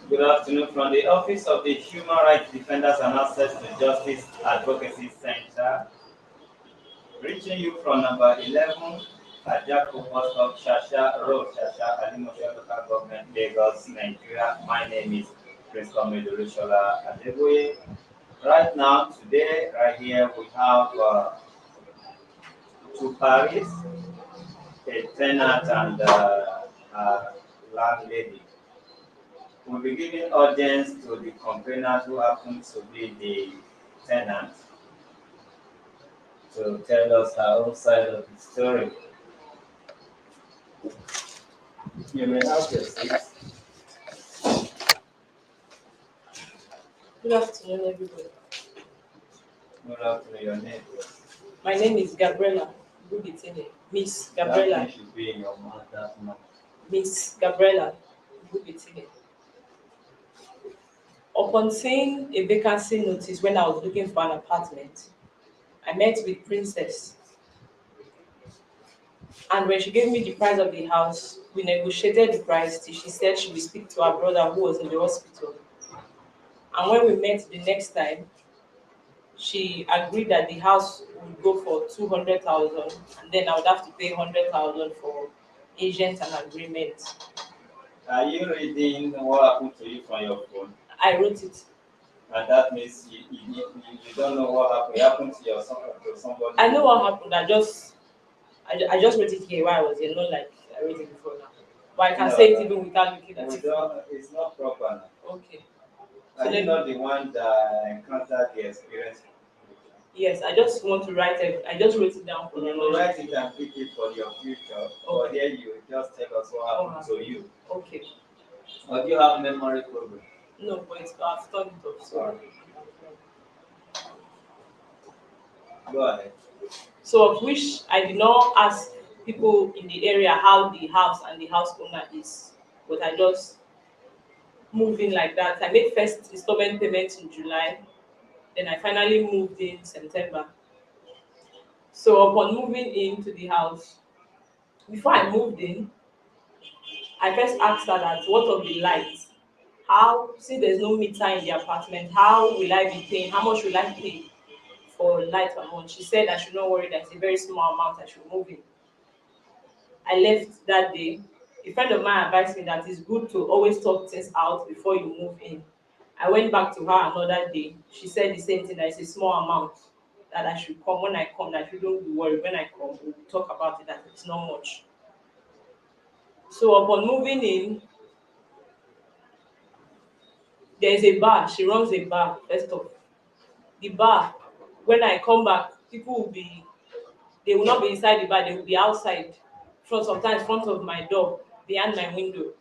Good afternoon from the Office of the Human Rights Defenders and Access to Justice Advocacy Center, reaching you from number 11 Ajako Bus Stop, Shasha Road, Shasha Alimosho Local Government, Lagos, Nigeria. My name is Prince Komedolushola Adeboye. Right now, today, right here, we have two parties, a tenant and a landlady. We'll be giving audience to the complainant who happens to be the tenant to tell us her own side of the story. You may have your seat. Good afternoon, everybody. Good afternoon, your name. My name is Gabriella Bugitine. Miss That Gabriella. thing should be in your mouth that much. Miss Gabriella Bugitine. Upon seeing a vacancy notice when I was looking for an apartment, I met with Princess. And when she gave me the price of the house, we negotiated the price till she said she will speak to her brother who was in the hospital. And when we met the next time, she agreed that the house would go for 200,000, and then I would have to pay 100,000 for agent and agreement. Are you reading what happened to you from your phone? I wrote it. And that means you don't know what happened. It happened to your to somebody. I know what happened. I just wrote it here while I was here, not like I wrote it before now. But I can No, say it even without looking at we it. don't, it's not proper now. Okay. Are you not the one that encountered the experience? Yes, I just want to write it. I just wrote it down for You the will knowledge. write it and keep it for your future. But Okay. here you just tell us what happened to you. Okay. Or do you have memory problem? No, but I've turned it off. So. Go ahead. So of which I did not ask people in the area how the house and the house owner is, but I just moved in like that. I made first installment payment in July, then I finally moved in September. So upon moving into the house, before I moved in, I first asked her that what of the lights? How, since there's no meter in the apartment, how will I be paying? How much will I pay for light per month? She said I should not worry, that's a very small amount, I should move in. I left that day. A friend of mine advised me that it's good to always talk things out before you move in. I went back to her another day. She said the same thing, that it's a small amount, that I should come when I come, that you don't be worried. When I come, we'll talk about it, that it's not much. So upon moving in, there's a bar. She runs a bar, first off. The bar, when I come back, people will be, they will not be inside the bar, they will be outside, front, sometimes front of my door, behind my window.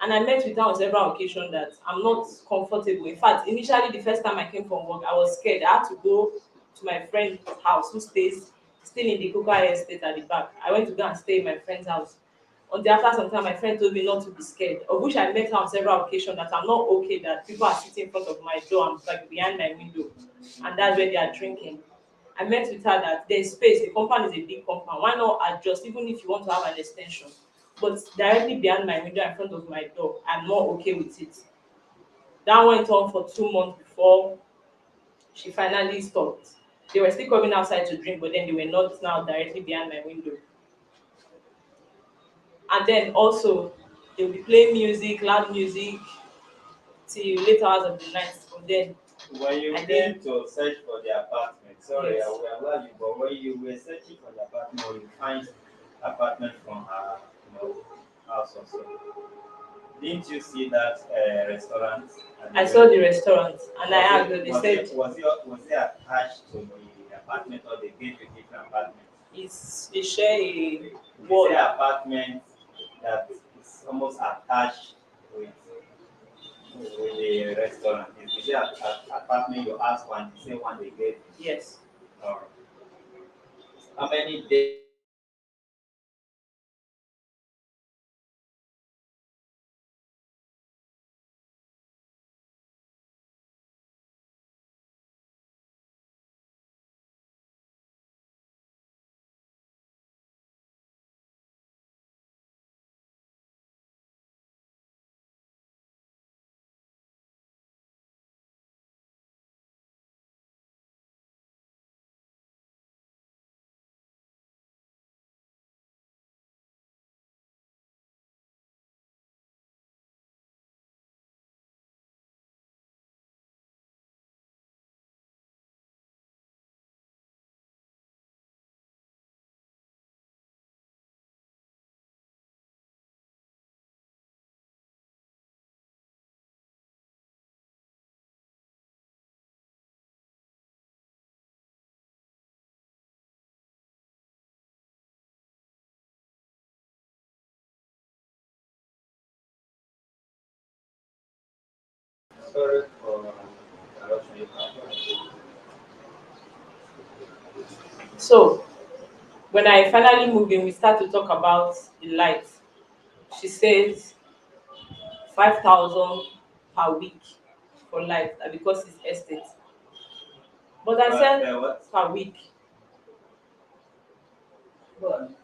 And I met with her on several occasions that I'm not comfortable. In fact, initially the first time I came from work, I was scared. I had to go to my friend's house who stays still in the Coca estate at the back. I went to go and stay in my friend's house. Until after some time, my friend told me not to be scared, of which I met her on several occasions that I'm not okay, that people are sitting in front of my door and like behind my window, and that's where they are drinking. I met with her that there's space, the compound is a big compound. Why not adjust, even if you want to have an extension? But directly behind my window in front of my door, I'm not okay with it. That went on for 2 months before she finally stopped. They were still coming outside to drink, but then they were not now directly behind my window. And then also, they'll be playing music, loud music, till late hours of the night. But then When you I came didn't. to search for the apartment, sorry, Yes. I will allow you, but when you were searching for the apartment, or you find apartment from her, house or so, didn't you see that restaurant? I saw the restaurant and I asked them, they said Was it attached to the apartment or they gave you different apartment? they share a Is wall. it apartment that is almost attached with the restaurant? Is it apartment you asked for and the same one they gave? Yes. Or how many days Sorry for interruption. You can go So when I finally moved in, we start to talk about the light. She says 5,000 per week for light because it's estate. But I said what? per week. Go on.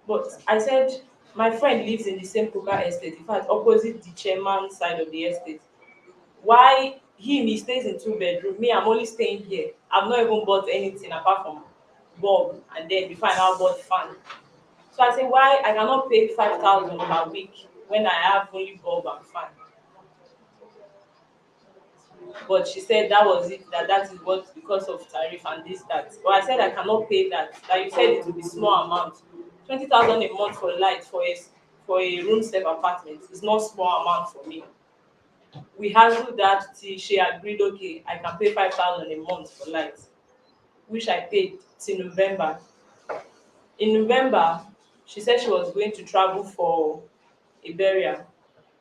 But I said my friend lives in the same Kuka estate, in fact, opposite the chairman side of the estate. Why he stays in two-bedroom? Me, I'm only staying here. I've not even bought anything apart from bulb, and then before I now bought fan. So I say, why I cannot pay 5,000 per week when I have only bulb and fan? But she said that was it, that is what because of tariff and this that. But I said I cannot pay that. That you said it will be small amount. 20,000 a month for light for a room serve apartment is not small amount for me. We handled that till she agreed, okay, I can pay 5,000 a month for light, which I paid till November. In November, she said she was going to travel for a burial,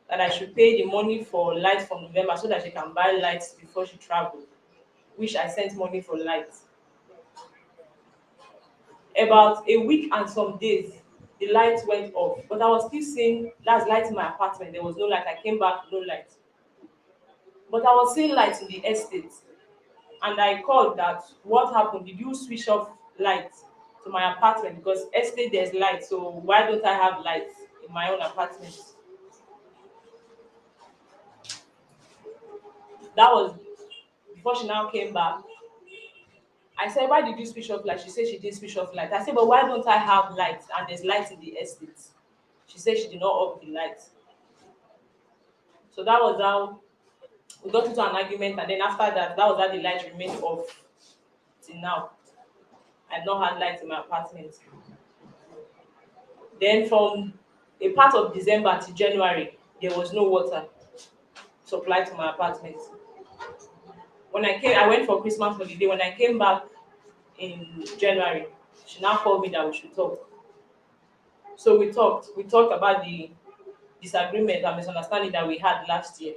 that I should pay the money for light from November so that she can buy lights before she traveled, which I sent money for lights. About a week and some days, the light went off, but I was still seeing that's light in my apartment. There was no light. I came back, no light. But I was seeing light in the estate, and I called that what happened? Did you switch off light to my apartment? Because estate there's light, so why don't I have light in my own apartment? That was before she now came back. I said, why did you switch off light? She said she didn't switch off light. I said, but why don't I have light and there's light in the estate? She said she did not off the light. So that was how we got into an argument, and then after that, that was how the light remained off till now. I've not had light in my apartment. Then from a part of December to January, there was no water supply to my apartment. When I came, I went for Christmas holiday. When I came back in January, she now called me that we should talk. So we talked. We talked about the disagreement and misunderstanding that we had last year.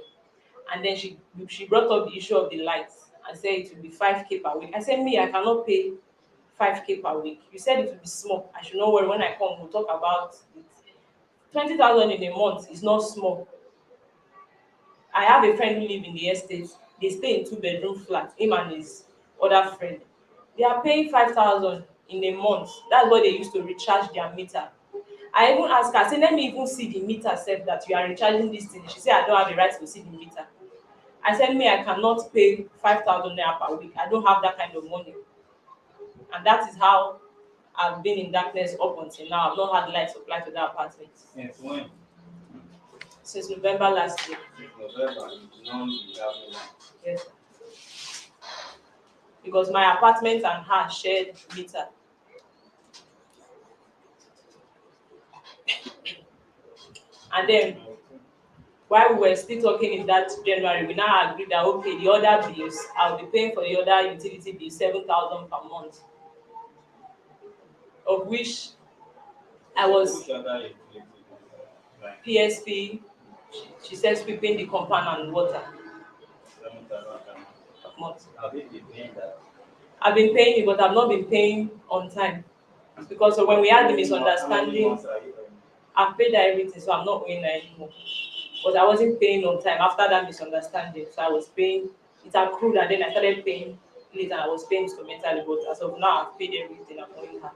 And then she brought up the issue of the lights and said it will be 5K per week. I said, me, I cannot pay 5K per week. You said it will be small. I should not worry. When I come, we'll talk about it. 20,000 in a month is not small. I have a friend who live in the estate. They stay in two-bedroom flat, him and his other friend. They are paying 5,000 in a month. That's what they used to recharge their meter. I even ask her, say, let me even see the meter sef that you are recharging this thing. She say I don't have the right to see the meter. I said, me, I cannot pay 5,000 naira per week. I don't have that kind of money. And that is how I've been in darkness up until now. I've not had light supply to that apartment Since when? since November last year. Since November, you know you have no light. Yes, because my apartment and her shared meter. And then while we were still talking in that January, we now agreed that okay, the other bills, I'll be paying for the other utility bill 7,000 per month, of which I was Which other utility? Like PSP. She said sweeping the compound and water 7,000 per month. Have you been paying that? I've been paying it, but I've not been paying on time because of when we had the How many misunderstanding. months are you paying? I've paid her everything, so I'm not owing her anymore. But I wasn't paying on time after that misunderstanding, so I was paying. It accrued, and then I started paying late, and I was paying instrumentally. But as of now, I've paid everything. I'm owing her.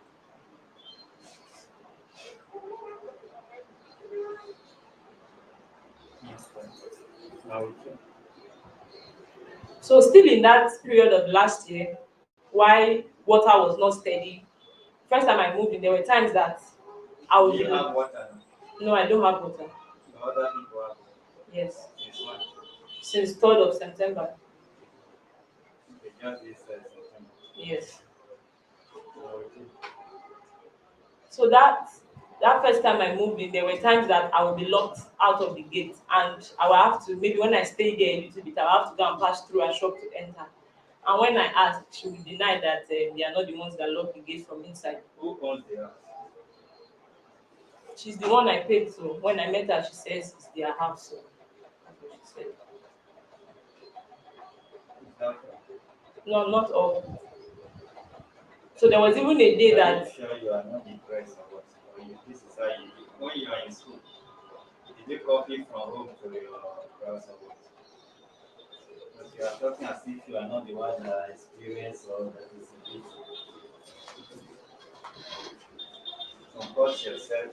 Yes, sir. I will check. So still in that period of last year, why water was not steady. First time I moved in, there were times that I Do would you be have water? no, I don't have water. The other people have water. Yes, Since when? since 3rd of September. Okay, just this September. Yes. I will check. So that first time I moved in, there were times that I would be locked out of the gate, and I would have to maybe when I stay there a little bit, I would have to go and pass through a shop to enter. And when I asked, she would deny that they are not the ones that lock the gate from inside. Who owns the house? She's the one I paid to. When I met her, she says it's their house. So that's what she said. Okay. No, not all. So there was even a day Are you that sure you are not depressed or what? Or this is how you do? When you are in school, did you copy from home to your class or what? Because you are talking as if you are not the one that experienced or that is a bit. Compose yourself,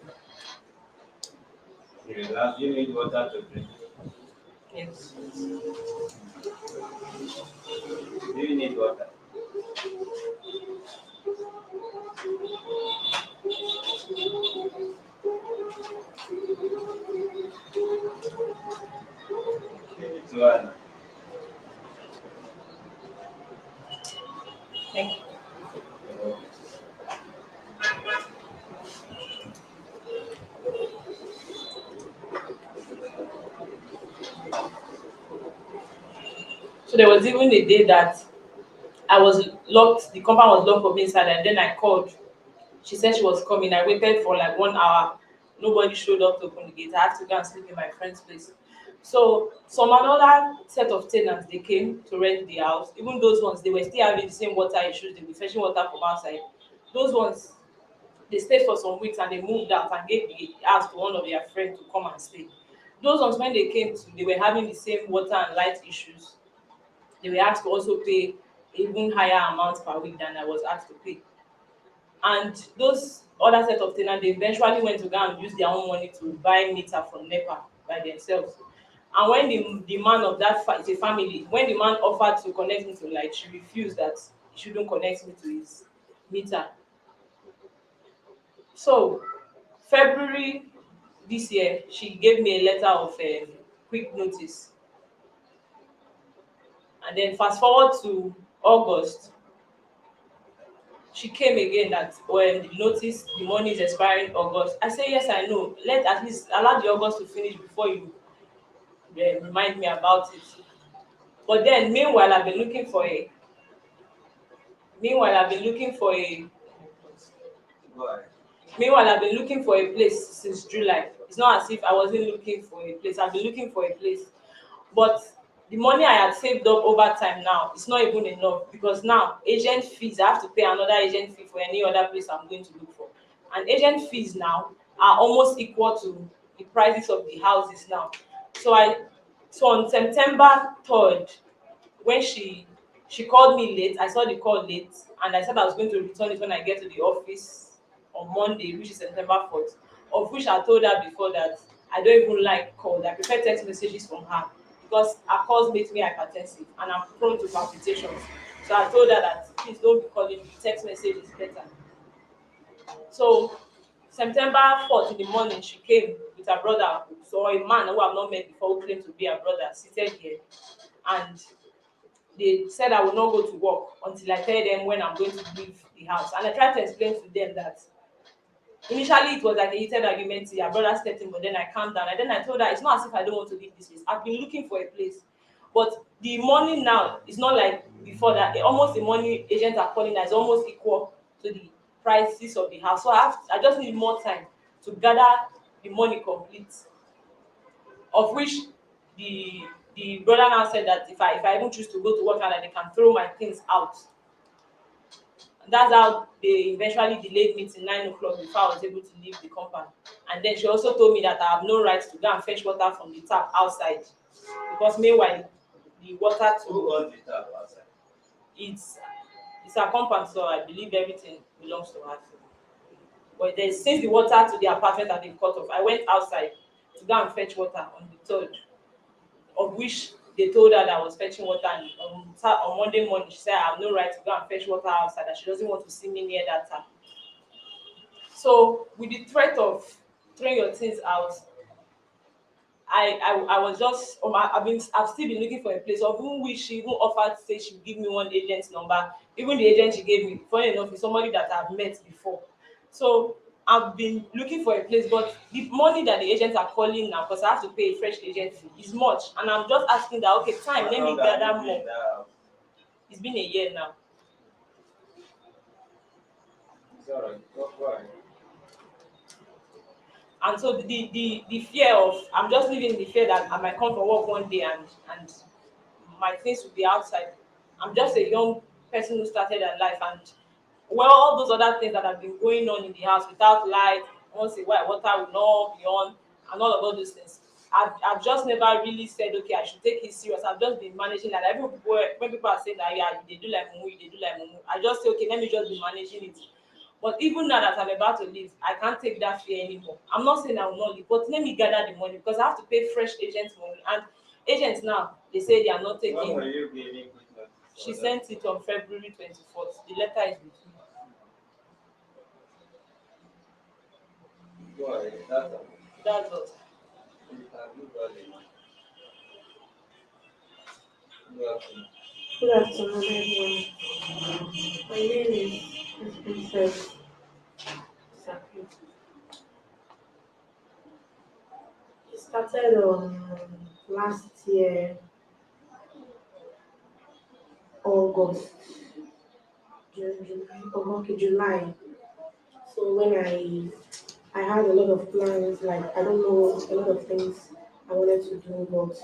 be relaxed. You need water to drink. yes. Do you need water? You need to add. Thank you. So there was even a day that I was locked, the compound was locked from inside, and then I called. She said she was coming. I waited for like 1 hour. Nobody showed up to open the gate. I had to go and sleep in my friend's place. So some another set of tenants they came to rent the house. Even those ones they were still having the same water issues. They were fetching water from outside. Those ones they stayed for some weeks and they moved out and gave the house to one of their friends to come and stay. Those ones when they came to, they were having the same water and light issues. They were asked to also pay even higher amount per week than I was asked to pay. And those other set of ten ants they eventually went to go and use their own money to buy meter from NEPA by themselves. And when the man of that it's a family, when the man offered to connect me to light, she refused that he shouldn't connect me to his meter. So February this year she gave me a letter of quick notice, and then fast forward to August. She came again that when the notice the money is expiring August. I say yes, I know, let at least allow the August to finish before you remind me about it. But then meanwhile I've been looking for a Go ahead. meanwhile I've been looking for a place since July. It's not as if I wasn't looking for a place. I've been looking for a place. But the money I had saved up over time now it's not even enough, because now agent fees, I have to pay another agent fee for any other place I'm going to look for. And agent fees now are almost equal to the prices of the houses now. So I so on September 3rd, when she called me late, I saw the call late, and I said I was going to return it when I get to the office on Monday, which is September 4th, of which I told her before that I don't even like calls. I prefer text messages from her because her calls make me hypertensive and I'm prone to palpitations. So I told her that please don't be calling me, text message is better. So September 4th in the morning, she came with her brother, so a man who I've not met before who claimed to be her brother, seated here, and they said I will not go to work until I tell them when I'm going to leave the house. And I tried to explain to them that initially it was like a heated argument. Her brother stepped in, but then I calmed down. And then I told her it's not as if I don't want to leave this place. I've been looking for a place. But the money now is not like before that. Almost the money agents are calling that is almost equal to the prices of the house. So I just need more time to gather the money complete. Of which the brother now said that if I even choose to go to work now that they can throw my things out. And that's how they eventually delayed me till 9 o'clock before I was able to leave the compound. And then she also told me that I have no right to go and fetch water from the tap outside, because meanwhile the water Who to owns the tap outside? it's it's her compound, so I believe everything belongs to her. But then since the water to the apartment that they've cut off, I went outside to go and fetch water on the 3rd, of which they told her that I was fetching water, and on Monday morning she said I have no right to go and fetch water outside, that she doesn't want to see me near that tap. So with the threat of throwing your things out, I was just I've still been looking for a place, of whom which she even offered to say she would give me one agent's number. Even the agent she gave me, funny enough, is somebody that I've met before. So I've been looking for a place, but the money that the agents are calling now, because I have to pay a fresh agent fee, is much. And I'm just asking that okay, time, How let me long have you gather been more. in that house? It's been a year now. It's alright. Go ahead. And so the fear of I'm just living in the fear that I might come from work one day and my things will be outside. I'm just a young person who started their life, and well, all those other things that have been going on in the house without light, once a while water will not be on, and all those things. I've just never really said, okay, I should take it serious. I've just been managing like every people, when people are saying that, yeah, they do like mumu, they do like mumu. I just say, okay, let me just be managing it. But even now that I'm about to leave, I can't take that fear anymore. I'm not saying I will not leave, but let me gather the money because I have to pay fresh agent money. And agents now, they say they are not When taking. will you giving quick notice She for that? sent it on February 24th. The letter is with me. Go ahead. That's all. That's what. You can do that. Good afternoon. Good afternoon, everyone. My name is Princess Saki. It started on last year, August, June, July, okay, July. So when I had a lot of plans, like I don't know a lot of things I wanted to do, but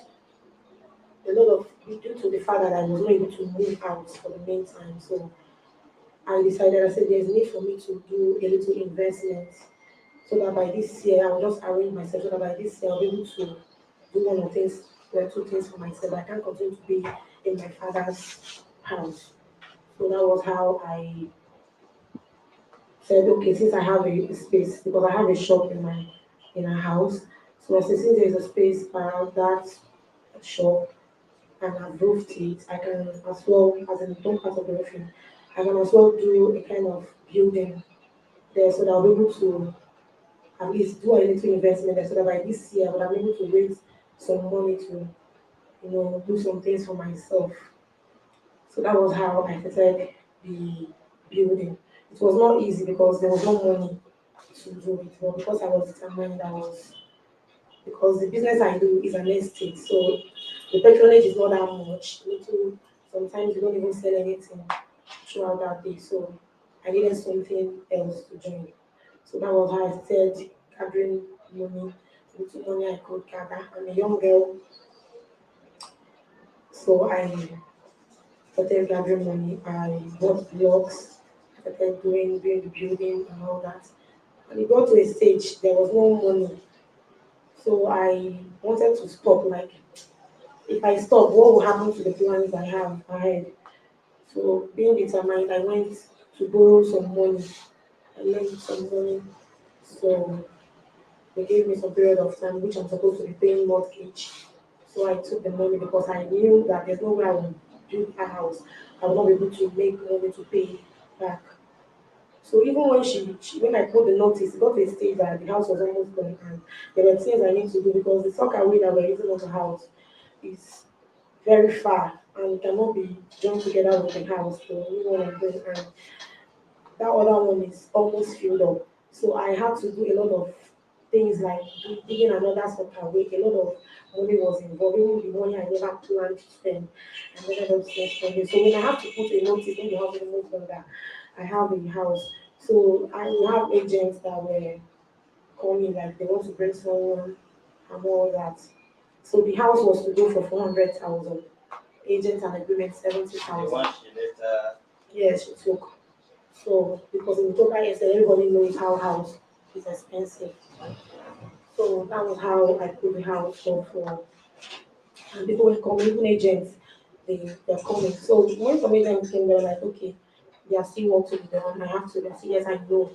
a lot of due to the fact that I was not able to move out for the meantime. So I decided I said there's need for me to do a little investment so that by this year I'll just arrange myself so that by this year I'll be able to do one or things, well, two things for myself. I can't continue to be in my father's house. So that was how I said, okay, since I have a space, because I have a shop in our house. So I said, since there's a space around that shop and I've roofed it, I can as well, as in the top part of the roofing, I can as well do a kind of building there so that I'll be able to at least do a little investment there so that by this year I would have been able to raise some money to, do some things for myself. So that was how I started the building. It was not easy because there was no money to do it, but because I was determined, I was because the business I do is an estate, so the patronage is not that much. Little sometimes you don't even sell anything throughout that day. So I needed something else to join. So that was how I started gathering money, little money I could gather. I'm a young girl, so I started gathering money. I bought blocks, started doing the building and all that. And it got to a stage there was no money. So I wanted to stop. Like if I stop, what will happen to the plans I have ahead? So being determined, I went to borrow some money. I lent some money. So they gave me some period of time which I'm supposed to be paying mortgage. So I took the money because I knew that there's no way I would build a house. I would not be able to make money to pay back. So even when when I put the notice, it got to a stage that the house was almost done and there were things I need to do because the soccer away that we're using on the house is very far and it cannot be joined together with the house. So only one of them and that other one is almost filled up. So I had to do a lot of things like digging another soccer away. A lot of money was involved, even the money I never planned to spend. I ended up spending. So when I have to put a notice in the house almost done that I have a house. So I will have agents that were calling like they want to bring someone and all that. So the house was to go for 400,000. Agent and agreement The 70,000. one she later. Yes, she took. So because in Toka yesterday everybody knows how house is expensive. So that was how I put the house for and people were coming, even agents, they're coming. So when some agents came, they were like, okay, they are still work to be done. I have to. They say, yes, I know.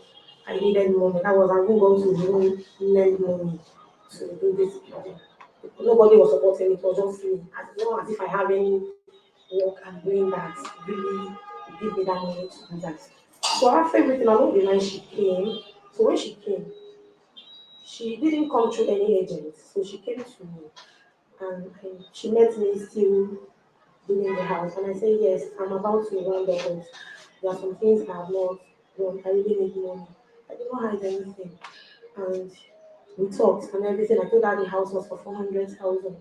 I needed money. That was I'm going to even lend money to do this building. Nobody was supporting it. It was just me. As long as if I have any work I'm doing that really give me that money to do that. So after everything, I know the line she came. So when she came, she didn't come through any agent. So she came to me and she met me still doing the house. And I said, yes, I'm about to round up, but there are some things I have not done. I really need money. I did not hide anything. And we talked and everything. I told her the house was for 400,000.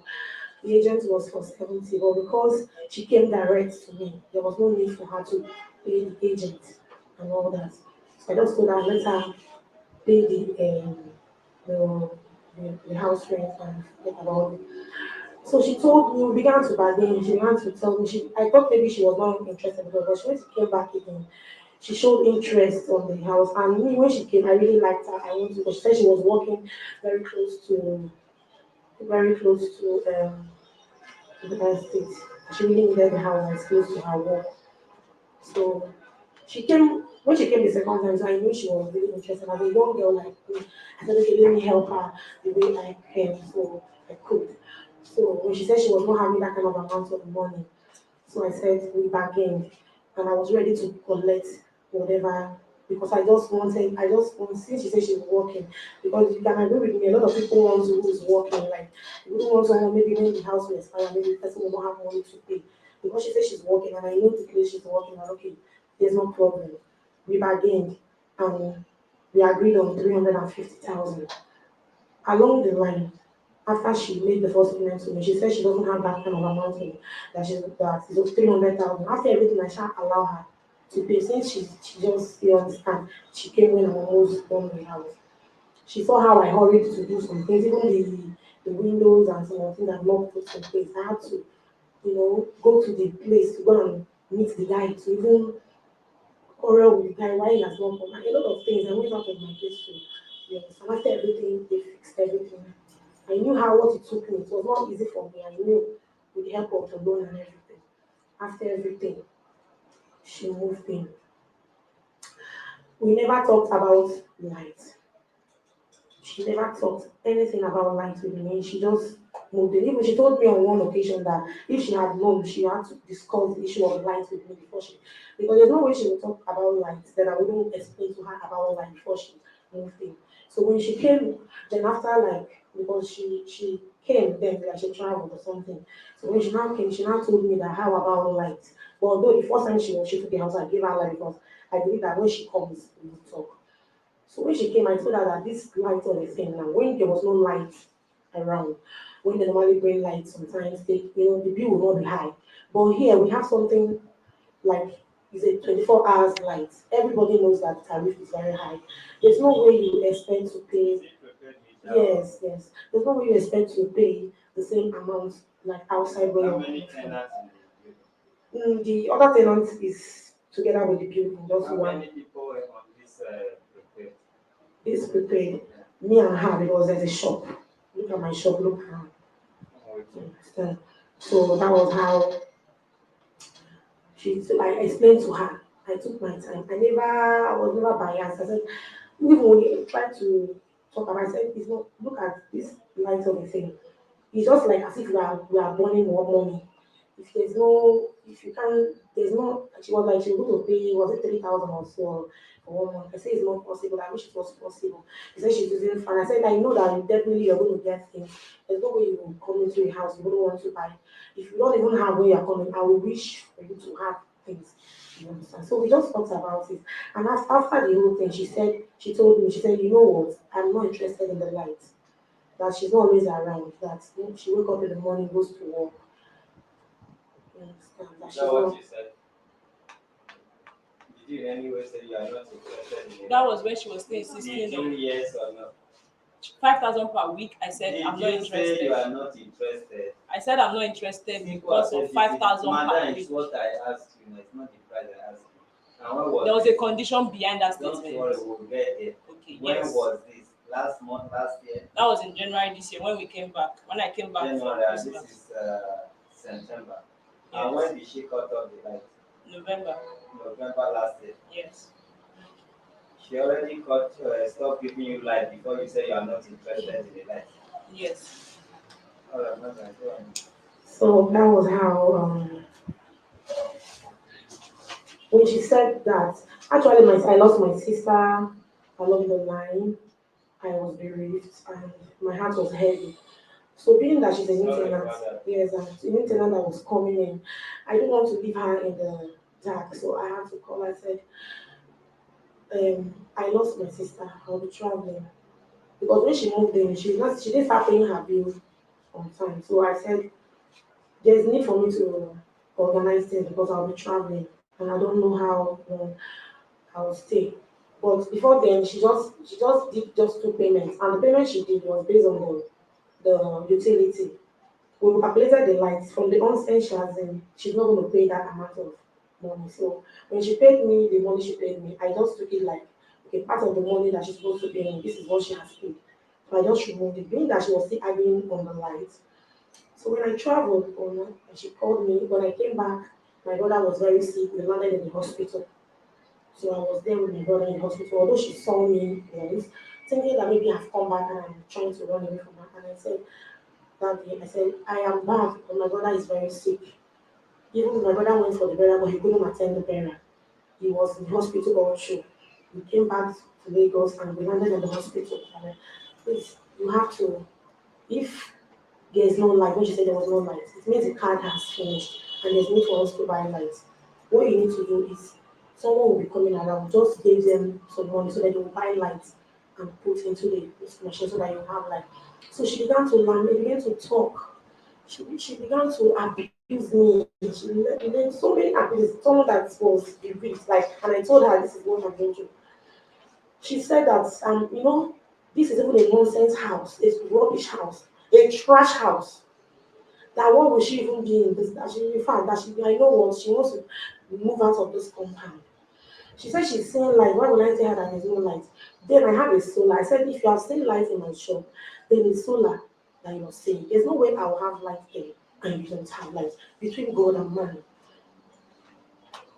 The agent was for 70, but because she came direct to me, there was no need for her to pay the agent and all that. So I just told her, let her pay the house rent and forget about it. So she told me, we began to bargain. She began to tell me, I thought maybe she was not interested because but she when she came back again, she showed interest on the house. And me, when she came, I really liked her. I wanted because she said she was working very close to, very close to the estate. She really needed the house and it's close to her work. So she came when she came the second time, so I knew she was really interested. As a young girl like me, I said, okay, let me help her the way I can, so I could. So when she said she was not having that kind of amount of money, so I said we bargained, and I was ready to collect whatever because I just want since she said she's working because you can agree with me. A lot of people want to who's working like you wouldn't want someone maybe when the house will expire, maybe the person will not have money to pay because she said she's working, and I know the place she's working. And okay, there's no problem. We bargained, and we agreed on 350,000. Along the line, after she made the first payment to me, she said she doesn't have that kind of amount of that it was 300,000. After everything, I shall allow her to pay since she just you understand. She came when I'm almost done with the house. She saw how I hurried to do some things, even the windows and some of the things I've not put in place. I had to, go to the place to go and meet the guy to even quarrel with the guy why he has not come. And a lot of things I went out of my place to. You understand? After everything, they fixed everything. I knew how what it took me. It was not easy for me. I knew with the help of the loan and everything. After everything, she moved in. We never talked about light. She never talked anything about light with me. She just moved in. Even she told me on one occasion that if she had known, she had to discuss the issue of light with me before she, because there's no way she would talk about light, then I wouldn't explain to her about light before she moved in. So when she came, then after like, because she came then like she traveled or something. So when she now came, she now told me that how about light. But although the first time she took the house, I gave her light because I believe that when she comes, we will talk. So when she came, I told her that this light on the thing now, when there was no light around, when they normally bring light, sometimes the bill will not be high. But here we have something like it's a 24 hours light. Everybody knows that the tariff is very high. There's no way you expect to pay. Is it prepared meter? Yes, yes. There's no way you expect to pay the same amount like outside when How you're many coming from. tenants in the building? The other tenant is together with the building, just How one. many people were on this prepared? Is prepared. Yeah. Me and her because there's a shop. Look at my shop, look at her. I'm with You you. understand? So that was how so I explained to her. I took my time. I was never biased. I said, even when you try to talk about it, I said, it's not, look at this light of the thing. It's just like as if we are burning more money. If you can't, there's no, she was like, she was going to pay, was it 3,000 or so for 1 month? I said, it's not possible. I wish it was possible. She said, she's using fun. I said, I know that definitely you're going to get things. There's no way you will come into a house, you wouldn't want to buy. If you don't even have where you're coming, I will wish for you to have things. You understand? So we just talked about it. And after the whole thing, she told me, she said, you know what? I'm not interested in the light. That she's not always around. That she wake up in the morning, goes to work. You understand? That Is she's that what not. you said? Did you in any way say you are not interested in it? That was when she was still Did insisting you on yes or no? 5,000 per week. I said Did I'm not you say you interested. are not interested? I said I'm not interested Simple as because of said, this is 5,000 per madam, it's week. what I asked you, it's not the price I asked you. And when There was was a this? condition behind that Don't statement. worry, we'll get there. Okay, When yes. was this? Last month, last year? That was in January this year when we came back. When I came back from January, and this Christmas. is September. And Yes. when did she cut off the light? November. November last year. Yes. She already stopped giving you light before you say you are not interested in the light. Yes. All right, madam, go on. So that was how when she said that. Actually, I lost my sister along the line. I was bereaved and my heart was heavy. So being that she's a new Sorry tenant, about that. yes, and a new tenant that was coming in, I didn't want to leave her in the dark. So I had to call. I said, I lost my sister. I'll be traveling. Because when she moved in, she didn't start paying her bill on time. So I said, there's need for me to organize things because I'll be traveling and I don't know how long I'll stay. But before then, she just did just two payments, and the payment she did was based on the utility. we calculated the lights from the onset. She's not going to pay that amount of money. So when she paid me the money she paid me, I just took it like, okay, part of the money that she's supposed to pay me, this is what she has paid. So I just removed it, being that she was still arguing on the lights. So when I traveled, and she called me, when I came back, my brother was very sick. We landed in the hospital. So I was there with my brother in the hospital. Although she saw me once, thinking that maybe I've come back and I'm trying to run away from her. And I said that day, I said, I am back, but my brother is very sick. Even my brother went for the burial, but he couldn't attend the burial. He was in the hospital all through. We came back to Lagos and we landed in the hospital. And I, please, you have to, if there is no light, when she said there was no light, it means the card has finished and there's need for us to buy lights. What you need to do is someone will be coming around, just give them some money so that they will buy lights and put into this machine so that you have light. So she began to learn, we began to talk. She began to abuse me. Then so many abuse, someone that was abused, like, and I told her this is what I'm going to. She said that this is even a nonsense house, a rubbish house, a trash house. That what will she even be in this? That she in fact that she I know what she wants to move out of this compound. She said she's seeing light. Why would I tell her that there's no light? Then I have a solar. I said if you have seen light in my shop, then it's solar that you're seeing. There's no way I will have light there and you don't have light between God and man.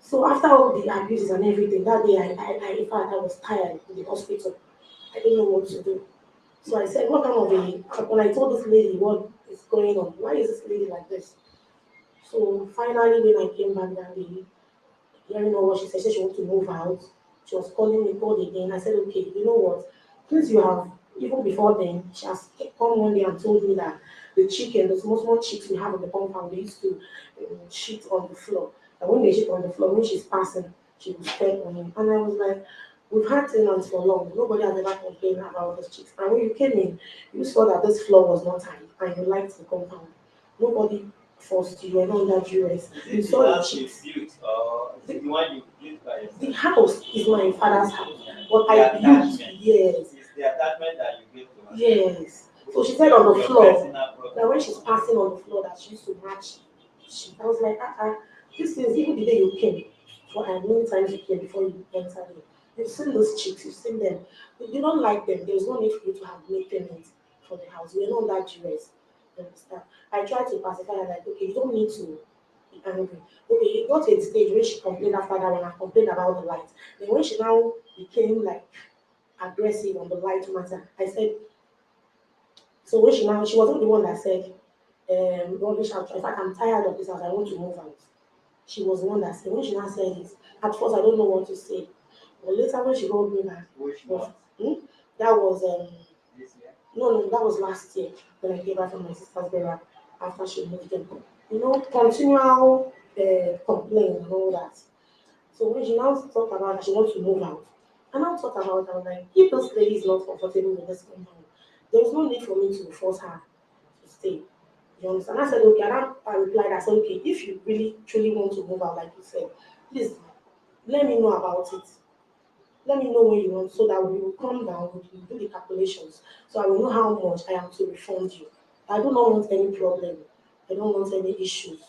So after all the abuses and everything, that day I in fact I was tired in the hospital. I didn't know what to do. So I said, what kind of a when I told this lady what is going on, why is this lady like this? So finally when I came back that day, hearing all what she said, she wanted to move out. She was calling me, called again. I said, okay, you know what? Since you have, even before then, she has come one day and told me that the chicken, the small, small chicks we have on the compound, they used to shit on the floor. And when they shit on the floor, when she's passing, she will step on him. And I was like, we've had tenants for long. Nobody has ever complained about those chicks. And when you came in, you saw that this floor was not tight and you liked the compound. Nobody forced you, you were not under duress. You Is it saw the the house you chicks. built or is it the one you built by The yourself? house is my father's house, but The I built, attachment. yes, It's the attachment that you gave to her. yes. So she said on the Your floor personal that when property. she's passing on the floor that she used to match. I was like, this is even the day you came, for many times you came before you entered in. You've seen those chicks, you've seen them. If you don't like them, there's no need for you to have made payment for the house. You're not that duress. You understand? I tried to pacify her like, okay, you don't need to be angry. Okay, it got to a stage when she complained after that when I complained about the light. Then when she now became like aggressive on the light matter, I said, so when she wasn't the one that said, rubbish out. In fact, I'm tired of this house. I want to move out. She was the one that said, when she now said it, at first I don't know what to say. But later when she told me that, Which was, month? that was, This year? no, that was last year when I came back from my sister's burial after she moved in. Continual complaint and all that. So when she now talked about that she wants to move out, and I thought about it, I was like, if this lady is not comfortable with this compound, there is no need for me to force her to stay. You understand? I said, okay, and I replied, I said, okay, if you really truly want to move out, like you said, please let me know about it. Let me know when you want so that we will come down, we will do the calculations so I will know how much I am to refund you. I do not want any problem. I don't want any issues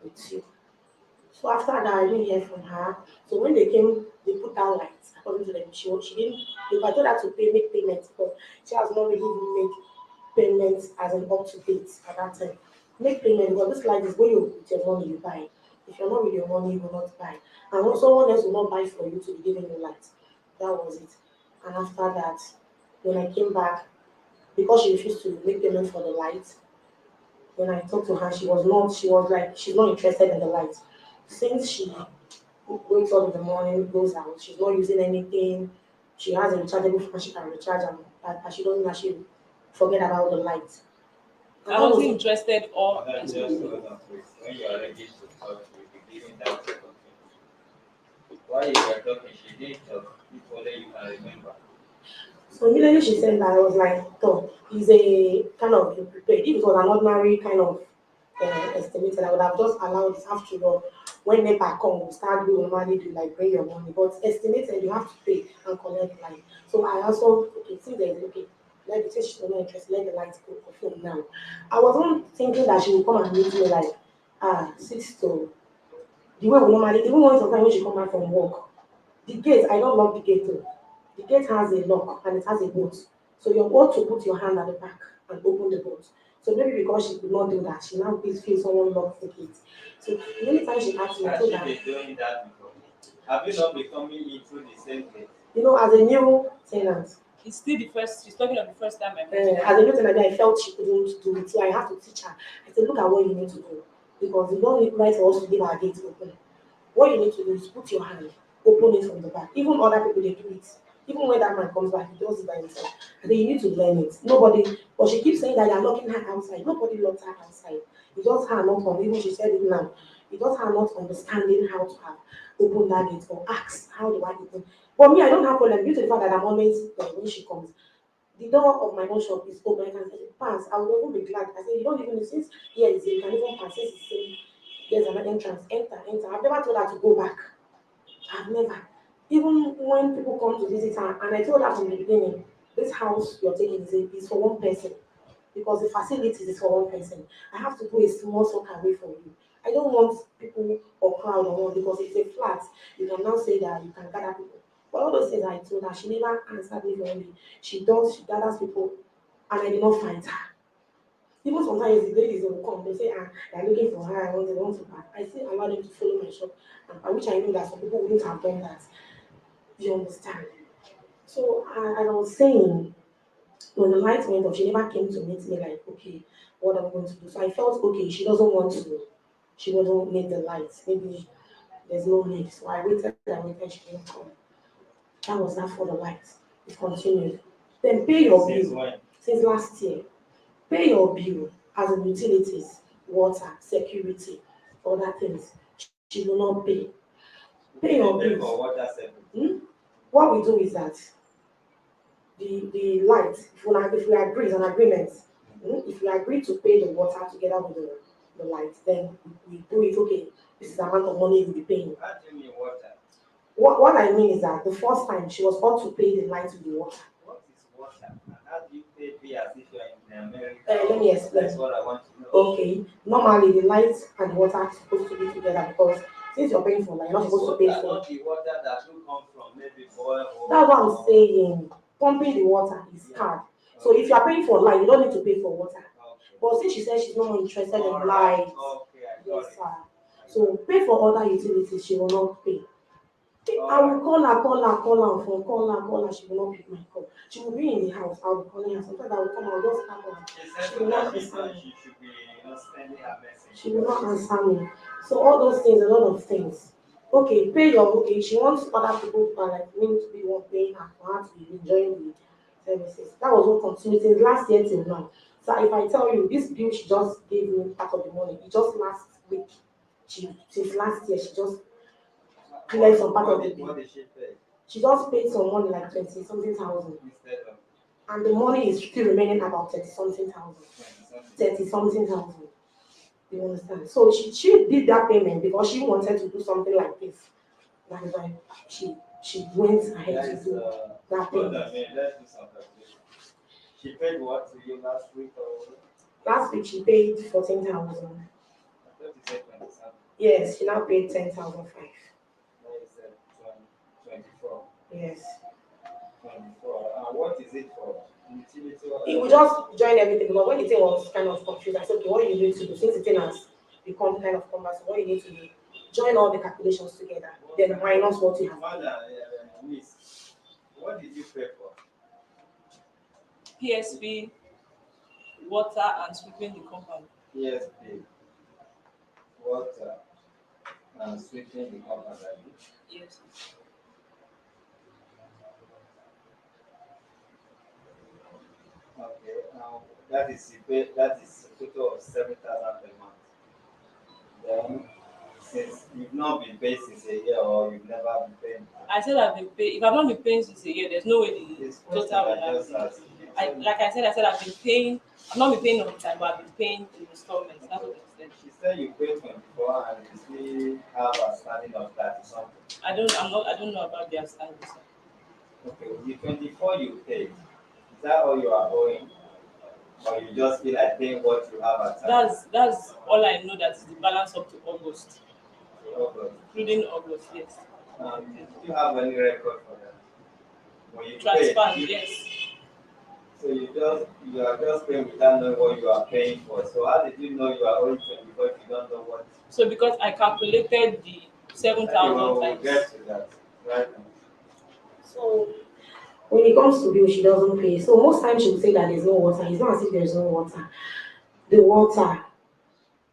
with you. So after that, I didn't hear from her. So when they came, they put down lights according to them. She didn't. If I told her to make payments, but she has not really even made payments as an up to date at that time. Make payment because this light is when you with your money you buy. If you're not with your money, you will not buy. And when someone else will not buy for you to be giving you light. That was it. And after that, when I came back, because she refused to make payment for the light, when I talked to her, she was like, she's not interested in the light. Since she wakes up in the morning, goes out, she's not using anything, she has a rechargeable phone, she can recharge and she doesn't actually forget about the light. And I that wasn't was interested or Mother, just hold on, please. When you are ready to talk, you'll be giving that opportunity. While you were talking, she did talk. If only you can remember. so immediately she said that I was like, oh, it's a kind of a prepaid. If it was an ordinary kind of estimated, I would have just allowed it after all. When NEPA come, we start doing normally do like bring your money. But estimated, you have to pay and collect like. So I also okay, since there's okay. Let me say she's not interested, let the lights go off from now. I wasn't thinking that she would come and meet me like, six to the way we normally, even when sometimes when she come back from work. The gate, I don't lock the gate though. The gate has a lock and it has a bolt. So you're ought to put your hand at the back and open the bolt. So maybe because she could not do that, she now feels someone locked the gate. So the only time she asked me, I Has told she her, been doing that before? Have you not been coming in through the same gate? as a new tenant, It's still the first. She's talking of the first time I met her. as a new tenant, I felt she couldn't do it. So I had to teach her. I said, look at what you need to do. Because you don't need right for us to leave our gate open. What you need to do is put your hand, open it from the back. Even other people they do it. Even when that man comes back, he does it by himself. And then you need to learn it. Nobody, but she keeps saying that you're locking her outside. Nobody locks her outside. It's just her not on, even she said it now. It's just her not understanding how to have open that gate or ask how do I open. But me, I don't have problem due to the fact that I'm always when she comes. The door of my own shop is open. I can say, pass. I will even be glad. I say, you don't even since here is you can even pass. Since it's saying there's an entrance, enter, enter. I've never told her to go back. I've never. Even when people come to visit her, and I told her from the beginning, this house you're taking is for one person because the facilities is for one person. I have to go a small walk away from you. I don't want people or crowd or one because it's a flat. You can now say that you can gather people. But all those things I told her, she never answered me for me. She gathers people, and I did not find her. Even sometimes the ladies will come, they say, they're looking for her, they want to buy. I still allow them to follow my shop, and which I know that some people wouldn't have done that. You understand? So I was saying, when the light went off, she never came to meet me like, okay, what I'm going to do. So I felt, okay, she doesn't need the lights. Maybe there's no need. So I waited, she didn't come. That was that for the lights. It continued. Then pay your Since bill. when? Since last year. Pay your bill as in utilities, water, security, other things. She will not pay. Pay You your pay bills. for water service. What we do is that the light, if we agree, it's an agreement. If we agree to pay the water together with the light, then we do it. Okay, this is the amount of money you'll be paying. How do you mean water? What I mean is that the first time she was ought to pay the light with the water. What is water? And how do you pay as if you're in America? Let me explain. That's what I want to know. Okay, normally the light and water are supposed to be together because since you're paying for light, you're not It's supposed to pay water, for. not the water that will come from maybe boil or. That's what I'm saying. Pumping the water is hard. So if you are paying for light, you don't need to pay for water. Okay. But since she says she's not interested in Alright. light, Okay, I got yes, it. sir. So pay for other utilities, she will not pay. I will call her. She will not pick my call. She will be in the house. I will be calling her. Sometimes I will come. I will just call her. She said She will not that answer me. she should be sending her message. She will not answer me. So all those things, a lot of things. Okay, pay your okay. She wants other people like me to be one paying her for her to be enjoying the services. That was what continued since last year till now. So if I tell you this bill she just gave me part of the money, it just last week. Since last year she just cleared some part of the bill. What did she pay? She just paid some money like 20 something thousand. Instead of And the money is still remaining about 30 something thousand. 30 something thousand. You understand? So she did that payment because she wanted to do something like this. That is why she went ahead to do that hold payment. on, man, let's do some calculation. She paid what to you last week or Last week she paid 14,000. I thought you said 20 something. Yes, she now paid 10,005. Now you said 24. Yes. 24. And what is it for? Utility or It will just join everything. But when the thing was kind of confused, I said, okay, what you need to do, since the thing has become kind of complex, what you need to do, join all the calculations together, then minus what you have. Mother, Miss, what did you pay for? PSP, water, and sweeping the compound. PSP, water, and sweeping the compound. Yes. Okay, now that is a total of 7,000 per month. Then, since you've not been paid since a year or you've never been paying, I said I've been paying. If I've not been paying since a year, there's no way the this total question will I have just been. asked. Like I said I've been paying. I've not been paying on time, but I've been paying in installments. That's what I said. She said you paid 24 and you still have a standing of 30 something. I don't. I'm not. I don't know about their standards. Okay, the 24 you paid, that all you are owing, or you just feel like paying what you have at time? That's all I know. That is the balance up to August, Oh, God. including August. Yes, Did you have any record for that? When you pay, transfer. Yes. so you are just paying without knowing what you are paying for. So how did you know you are owing 24 if you don't know what? So because I calculated the seven Okay, thousand well, we'll times. get to that right now. So when it comes to bill, she doesn't pay. So most times she will say that there's no water. It's not as if there's no water. The water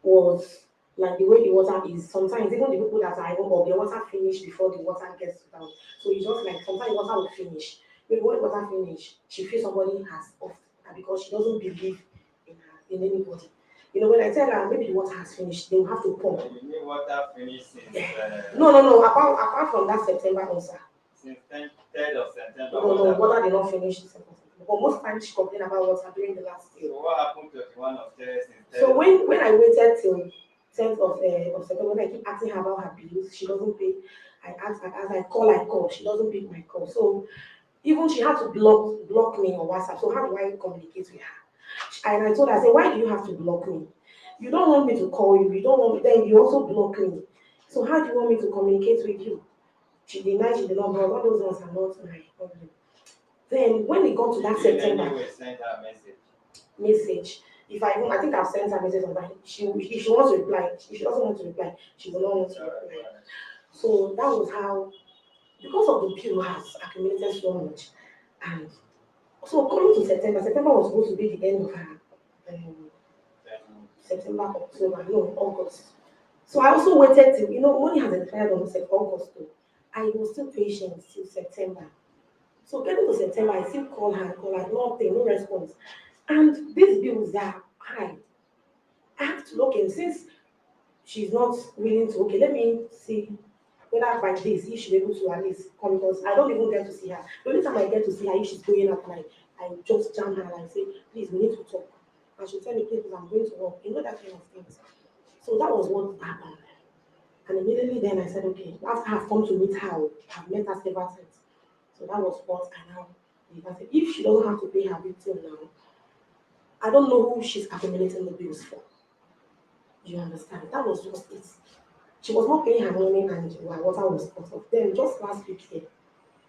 was like the way the water is. Sometimes even the people that are even up, the water finish before the water gets down. So it's just like sometimes water will finish. Maybe when water finish, she feels somebody has off her because she doesn't believe in anybody. You know, when I tell her maybe the water has finished, they will have to pump. You mean water finished since No. Apart from that September answer. since 3rd of September? No, water did not finish the second. But most times she complained about water during the last year. So what happened to the one of Terrace instead? So when I waited till 10th of September, when I keep asking her about her bills, she doesn't pay. I call, she doesn't pick my call. So even she had to block me on WhatsApp. So how do I communicate with her? And I told her, I said, why do you have to block me? You don't want me to call you, you don't want me, then you also block me. So how do you want me to communicate with you? She denied she did not, but all those ones are not my problem. Then when it got to that September, anyway, send her a message. If I think I've sent her message on that. If she wants to reply, if she doesn't want to reply, she will not want to reply. So that was how, because of the bill has accumulated so much, and so coming to September was supposed to be the end of her September, October, no, August. So I also waited till, money has expired on August too. I was still patient till September. So getting to September, I still call her, nothing, no response. And these bills are high. I have to look in since she's not willing to, okay, let me see whether by this, if she's able to at least come because I don't even get to see her. The only time I get to see her, if she's going out, like, I just jam her and I say, please, we need to talk. And she'll tell me, please, I'm going to work. That kind of things. So that was what happened. And immediately then I said, okay, after I've come to meet her, I've met her several times. So that was what I now did. I said, if she doesn't have to pay her bill till now, I don't know who she's accumulating the bills for. You understand? That was just it. She was not paying her money and her water was cut off. Then just last week here,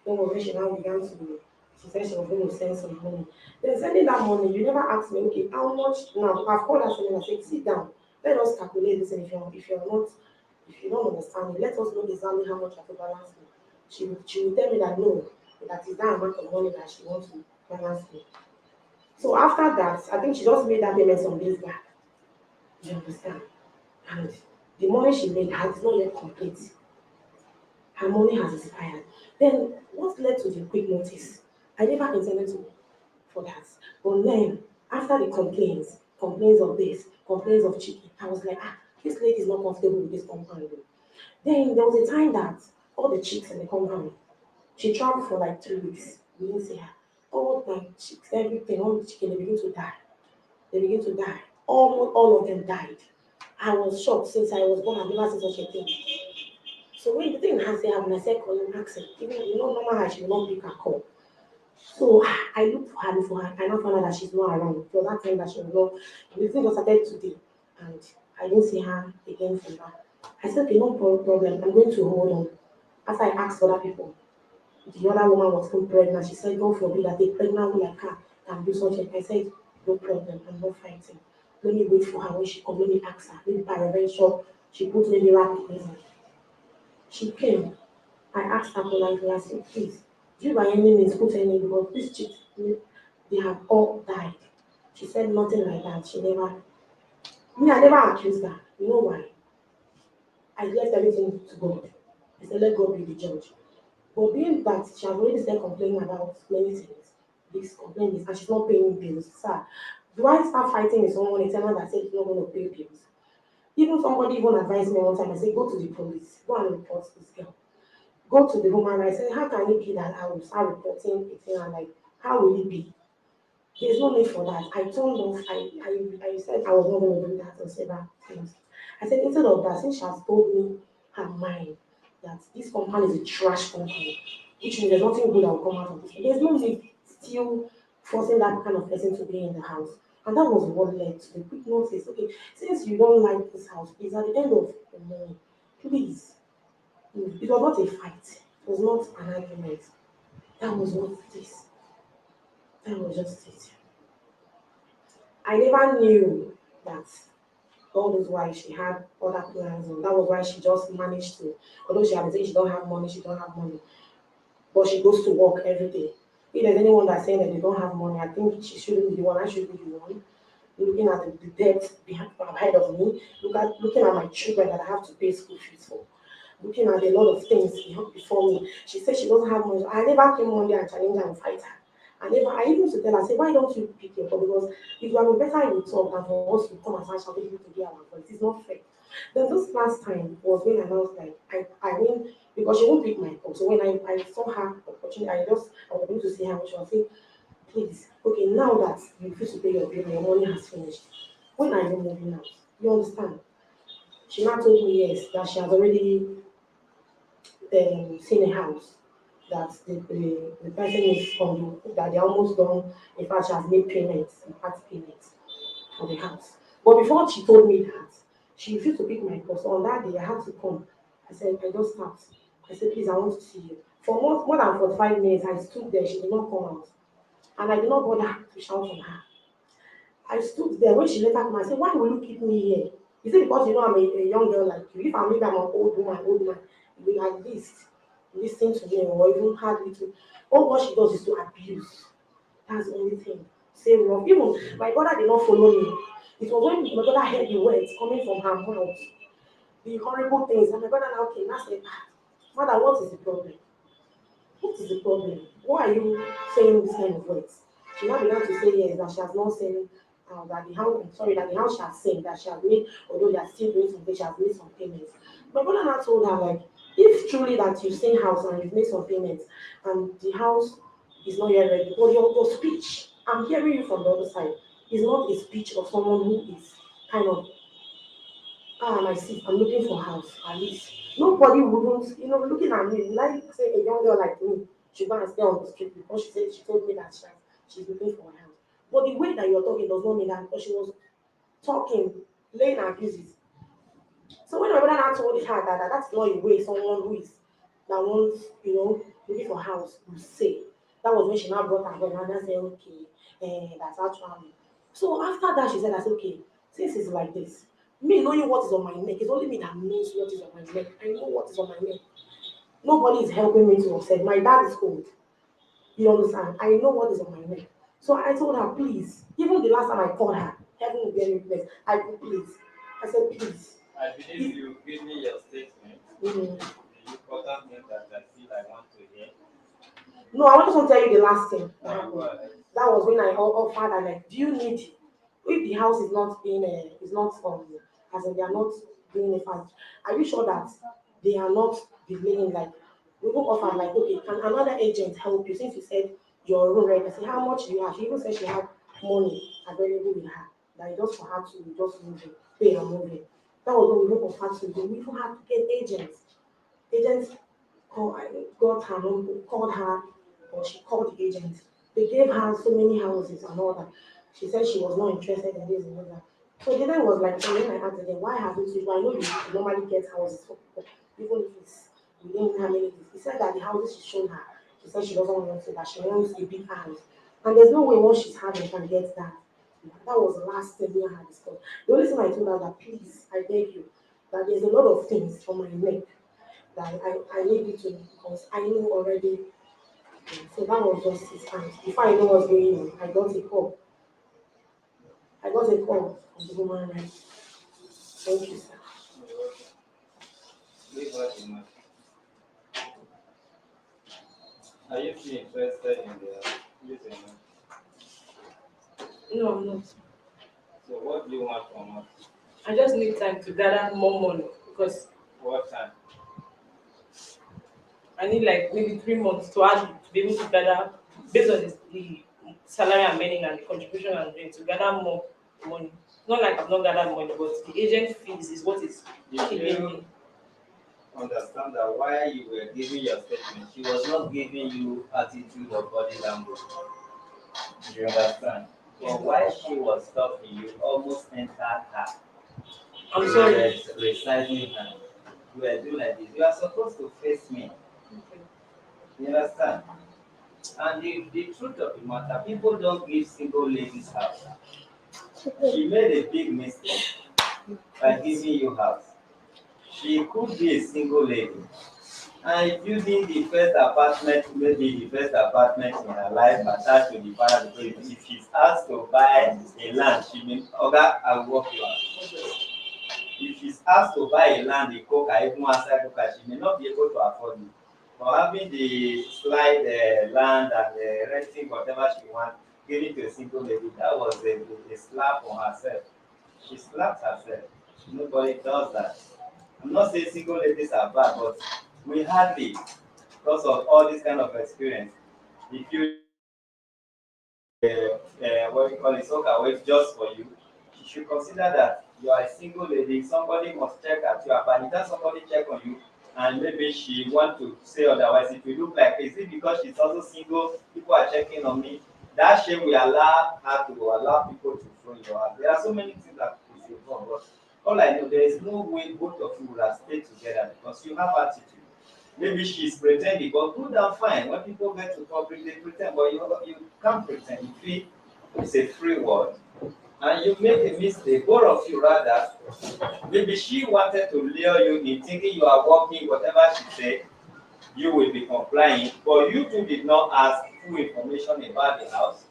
then when she now began to, she said she was going to send some money. Then sending that money, you never asked me, okay, how much now? I've called her and I said, sit down, let us calculate this. And if you don't understand it, let us know exactly how much I have to balance me. She will tell me that no, that is that amount of money that she wants to balance me. So after that, I think she just made that payment some days back. You understand? And the money she made has not yet complete. Her money has expired. Then what led to the quick notice? I never intended to for that. But then after the complaints of this, complaints of chicken, I was like, this lady is not comfortable with this compound. Then there was a time that all the chicks in the compound, she traveled for like 3 weeks. We didn't see her. All the chicks, everything, all the chicken, they begin to die. They begin to die. Almost all of them died. I was shocked since I was born. I've never seen such a thing. So when the thing has happened, I said, call him, ask him. Even normal her, she will not pick her call. So I looked for her before her. I now found out that she's not around. For that time that she was not, the thing was started today. And I didn't see her again from that. I said, okay, no problem. I'm going to hold on. After I asked other people, the other woman was still pregnant. She said, God forbid that a pregnant woman like her can do such a. I said, no problem. I'm not fighting. Let me wait for her when she comes. Let me ask her. Maybe peradventure she put maybe right in. She came. I asked her politely, I said, please, do you by any means put any because these chicks, they have all died. She said nothing like that. I never accused her. You know why? I left everything to God. I said, let God be the judge. But being that she has already started complaining about many things, this complaint is, and she's not paying bills, sir, do I start fighting with someone, a tenant that said he's not going to pay bills? Even somebody even advised me one time, I said, go to the police, go and report this girl. Go to the human rights, say, how can it be that I will start reporting a thing and like, how will it be? There's no need for that. I told off, I said I was not going to do that and say that things. I said, instead of that, since she has told me her mind that this company is a trash company, which means there's nothing good that will come out of this. There's no need still forcing that kind of person to be in the house. And that was what led to the quick notice. Okay, since you don't like this house, please, at the end of the morning, please. It was not a fight. It was not an argument. That was what it is. That was just it. I never knew that all those why she had other plans, and that was why she just managed to, although she had been saying she don't have money, but she goes to work every day. If there's anyone that's saying that they don't have money, I think she shouldn't be the one. I should be the one looking at the debt behind ahead of me, looking at my children that I have to pay school fees for, looking at a lot of things before me. She said she doesn't have money. I never came one day and challenge her and fight her. I even used to tell her, say, why don't you pick your phone? Because it would have been better if we talk than for us to come and start shouting people to be our voice. It's not fair. Then this last time was when I was like, I mean, because she won't pick my call. So when I saw her opportunity, I was going to see her, and she was saying, please, okay, now that you refuse to pay your bill, your money has finished. When are you moving out? You understand? She now told me yes, that she has already seen a house, that the person is from that they're almost done. In fact, she has made payments, part payments for the house. But before she told me that, she refused to pick my call. So on that day, I had to come. I said, I just stopped. I said, please, I want to see you. For more than 45 minutes, I stood there. She did not come out. And I did not bother to shout on her. I stood there. When she later came, I said, why will you keep me here? Is it because you know I'm a young girl like you? If maybe I'm an old woman, you will at least listen to me or even hard little. All what she does is to abuse. That's the only thing. Say wrong. Even my brother did not follow me. It was when my brother heard the words coming from her mouth, the horrible things, and my brother now came and said, ah, Mother, what is the problem? What is the problem? Why are you saying this kind of words? She now began to say yes, that she has not seen that the house she has seen, that she has made, although they are still doing something, she has made some payments. My brother now told her, like, if truly that you've seen house and you've made some payments and the house is not yet ready, but your speech, I'm hearing you from the other side, is not a speech of someone who is kind of my sis, I'm looking for house, at least. Nobody wouldn't, looking at me, like say a young girl like me, she go and stay on the street because she told me that she's looking for a house. But the way that you're talking does not mean that because she was talking, laying abuses. So when my brother now told her that that's not a way someone who is that wants, looking for house will say. That was when she now brought her home and I said, okay, that's actually. So after that, she said, that's okay. Since it's like this, me knowing what is on my neck, it's only me that knows what is on my neck. I know what is on my neck. Nobody is helping me to upset. My dad is old. You understand? I know what is on my neck. So I told her, please. Even the last time I called her, heaven will be any place. I could please. I said, please. I believe you give me your statement. Mm. The important thing that I feel I want to hear. No, I just want to tell you the last thing that Oh, happened. go ahead. That was when I offered her, like, do you need, if the house is not being, is not, as in they are not doing a fight, are you sure that they are not delaying, like, we will offer, like, okay, can another agent help you, since you said your room rent? I said, how much do you have? She even said she had money available with her, that just for her to just move in, pay and move in. That was what we even offered to do. We even had to get agents. Agents I got her number, called her, or she called the agent. They gave her so many houses and all that. She said she was not interested in this and all that. So the guy was like, so when I asked them, why haven't you? I know you normally get houses for people, even if it's within how many days. He said that the houses she showed her, she said she doesn't want to, that she wants a big house. And there's no way what she's having can get that. That was the last thing we had discussed. The only thing I told her that please, I beg you, that there's a lot of things on my neck that I need you to because I know already. So that was just it. And before I know what's going on, I got a call. I got a call from the woman right. Thank you, sir. Leave her in mind. Are you still interested in the using? No, I'm not. So what do you want from us? I just need time to gather more money because What time? I need like maybe 3 months to add to be able to gather based on the salary I'm earning and the contribution I'm doing to gather more money. Not like I've not gathered money, but the agent fees is what is Did killing you me. understand that while you were giving your statement, she was not giving you attitude or body language? You understand? Yeah. But while she was talking, you almost entered her. I'm You sorry. were resizing her. You were doing like this. You are supposed to face me. Okay. You understand? And the truth of the matter, people don't give single ladies house. She made a big mistake by giving you house. She could be a single lady. And building the first apartment, maybe the first apartment in her life attached to the father, because if she's asked to buy a land, she may, Oga, I will work you out. If she's asked to buy a land, a cook, or even outside cooker, she may not be able to afford it. For having the slide land and renting whatever she wants, giving to a single lady, that was a slap on herself. She slapped herself. Nobody does that. I'm not saying single ladies are bad, but we hardly, because of all this kind of experience, if you what we call it, soccer away just for you, you should consider that you are a single lady. Somebody must check at you. But if somebody check on you, and maybe she want to say otherwise, if you look like, is it because she's also single? People are checking on me. That shame will allow her to allow people to throw you out. There are so many things that is involved, but all I know, there is no way both of you will have stayed together because you have attitude. Maybe she's pretending, but good and fine. When people get to public, they pretend, but you can't pretend. You feel it's a free world. And you make a mistake, both of you rather. Maybe she wanted to lure you in thinking you are working, whatever she said, you will be complying, but you two did not ask full information about the house.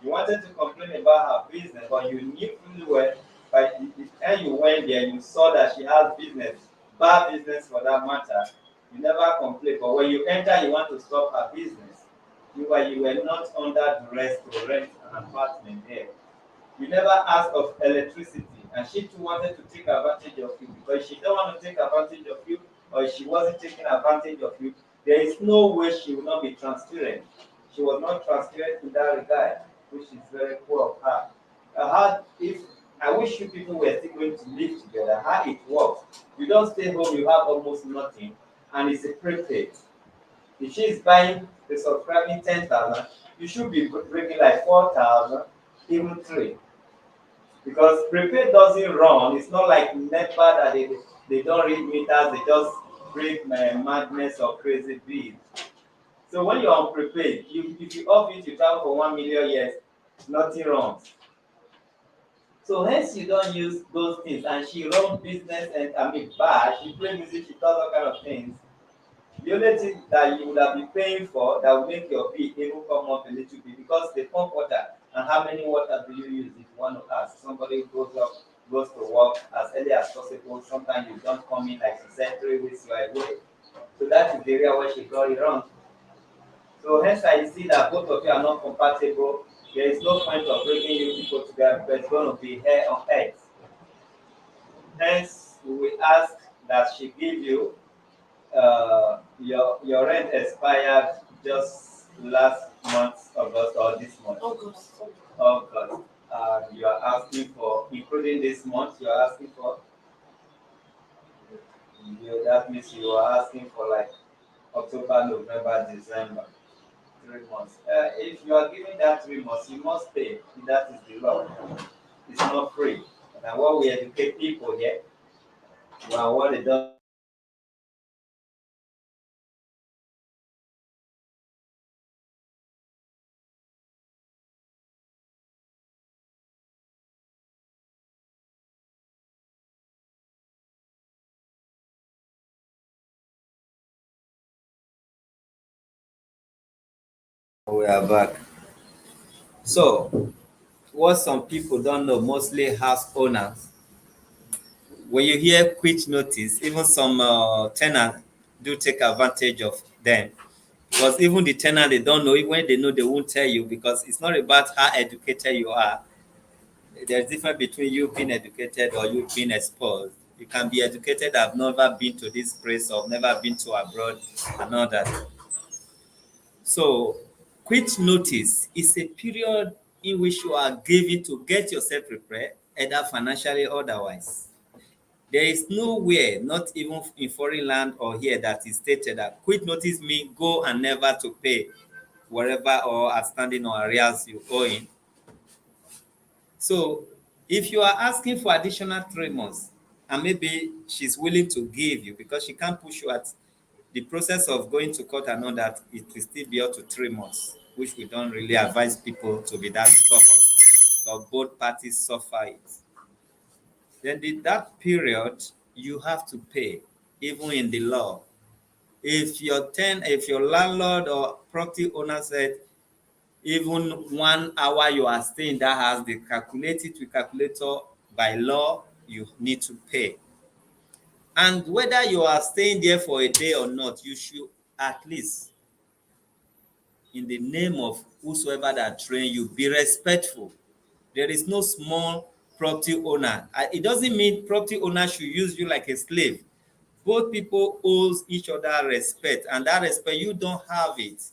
You wanted to complain about her business, but you knew fully well by the time you went there, you saw that she has business, bad business for that matter. You never complain, but when you enter, you want to stop her business. You were not under duress to rent an apartment there. You never asked of electricity, and she too wanted to take advantage of you because she don't want to take advantage of you, or she wasn't taking advantage of you. There is no way she will not be transparent. She was not transparent in that regard, which is very poor of her. If I wish you people were still going to live together, how it works. You don't stay home, you have almost nothing, and it's a prepaid. If she is buying the subscribing 10,000, you should be bringing like 4,000, even three. Because prepaid doesn't run. It's not like NEPA that they don't read meters, they just bring madness or crazy bills. So when you're on prepaid, if you off it, you travel for 1 million years, nothing runs. So hence you don't use those things. And she runs business and I mean bar, she play music, she does all kind of things. The only thing that you would have been paying for that will make your bill even come up a little bit because they pump water. And how many water do you use if you want to ask? Somebody goes to work as early as possible. Sometimes you don't come in like she said 3 weeks you are away. So that is the area where she got it wrong. So hence I see that both of you are not compatible. There is no point of bringing you people together because it's going to be hair on head. Hence we will ask that she give you your rent expired just last month, August or this month. August. August. You are asking for, including this month, you are asking for. That means you are asking for like October, November, December, 3 months. If you are giving that 3 months, you must pay. That is the law. It's not free. And what we educate people here, well, what they don't. We are back. So, what some people don't know, mostly house owners, when you hear quit notice, even some tenants do take advantage of them. Because even the tenant, they don't know. Even when they know, they won't tell you because it's not about how educated you are. There's difference between you being educated or you being exposed. You can be educated, I've never been to this place or never been to abroad and all that. So, quit notice is a period in which you are given to get yourself prepared, either financially or otherwise. There is nowhere, not even in foreign land or here, that is stated that quit notice means go and never to pay. whatever or outstanding or arrears you owing. So if you are asking for additional 3 months, and maybe she's willing to give you because she can't push you at the process of going to court and all that, it will still be up to 3 months, which we don't really advise people to be that stubborn. So both parties suffer it. Then that period you have to pay, even in the law. If your landlord or property owner said even 1 hour you are staying in that house, they calculate it with calculator. By law, you need to pay. And whether you are staying there for a day or not, you should at least, in the name of whosoever that train you, be respectful. There is no small property owner. It doesn't mean property owner should use you like a slave. Both people owe each other respect, and that respect you don't have it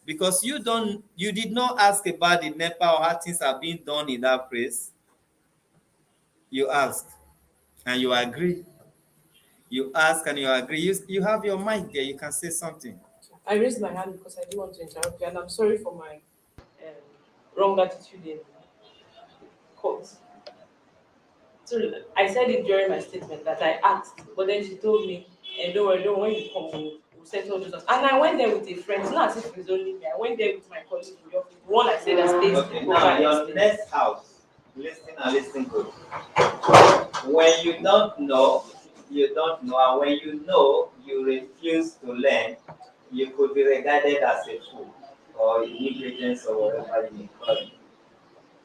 because you did not ask about the NEPA or how things are being done in that place. You ask and you agree. You ask and you agree. You have your mic there. You can say something. I raised my hand because I didn't want to interrupt you, and I'm sorry for my wrong attitude in court. So I said it during my statement that I asked, but then she told me, don't worry, when you come, we'll settle this out. And I went there with a friend. It's not as if it's only me. I went there with my colleague in the office, the one I said that stays Okay, over now your estate. next house, listen and listen good. When you don't know, and when you know, you refuse to learn, you could be regarded as a fool or negligence or whatever you may call it.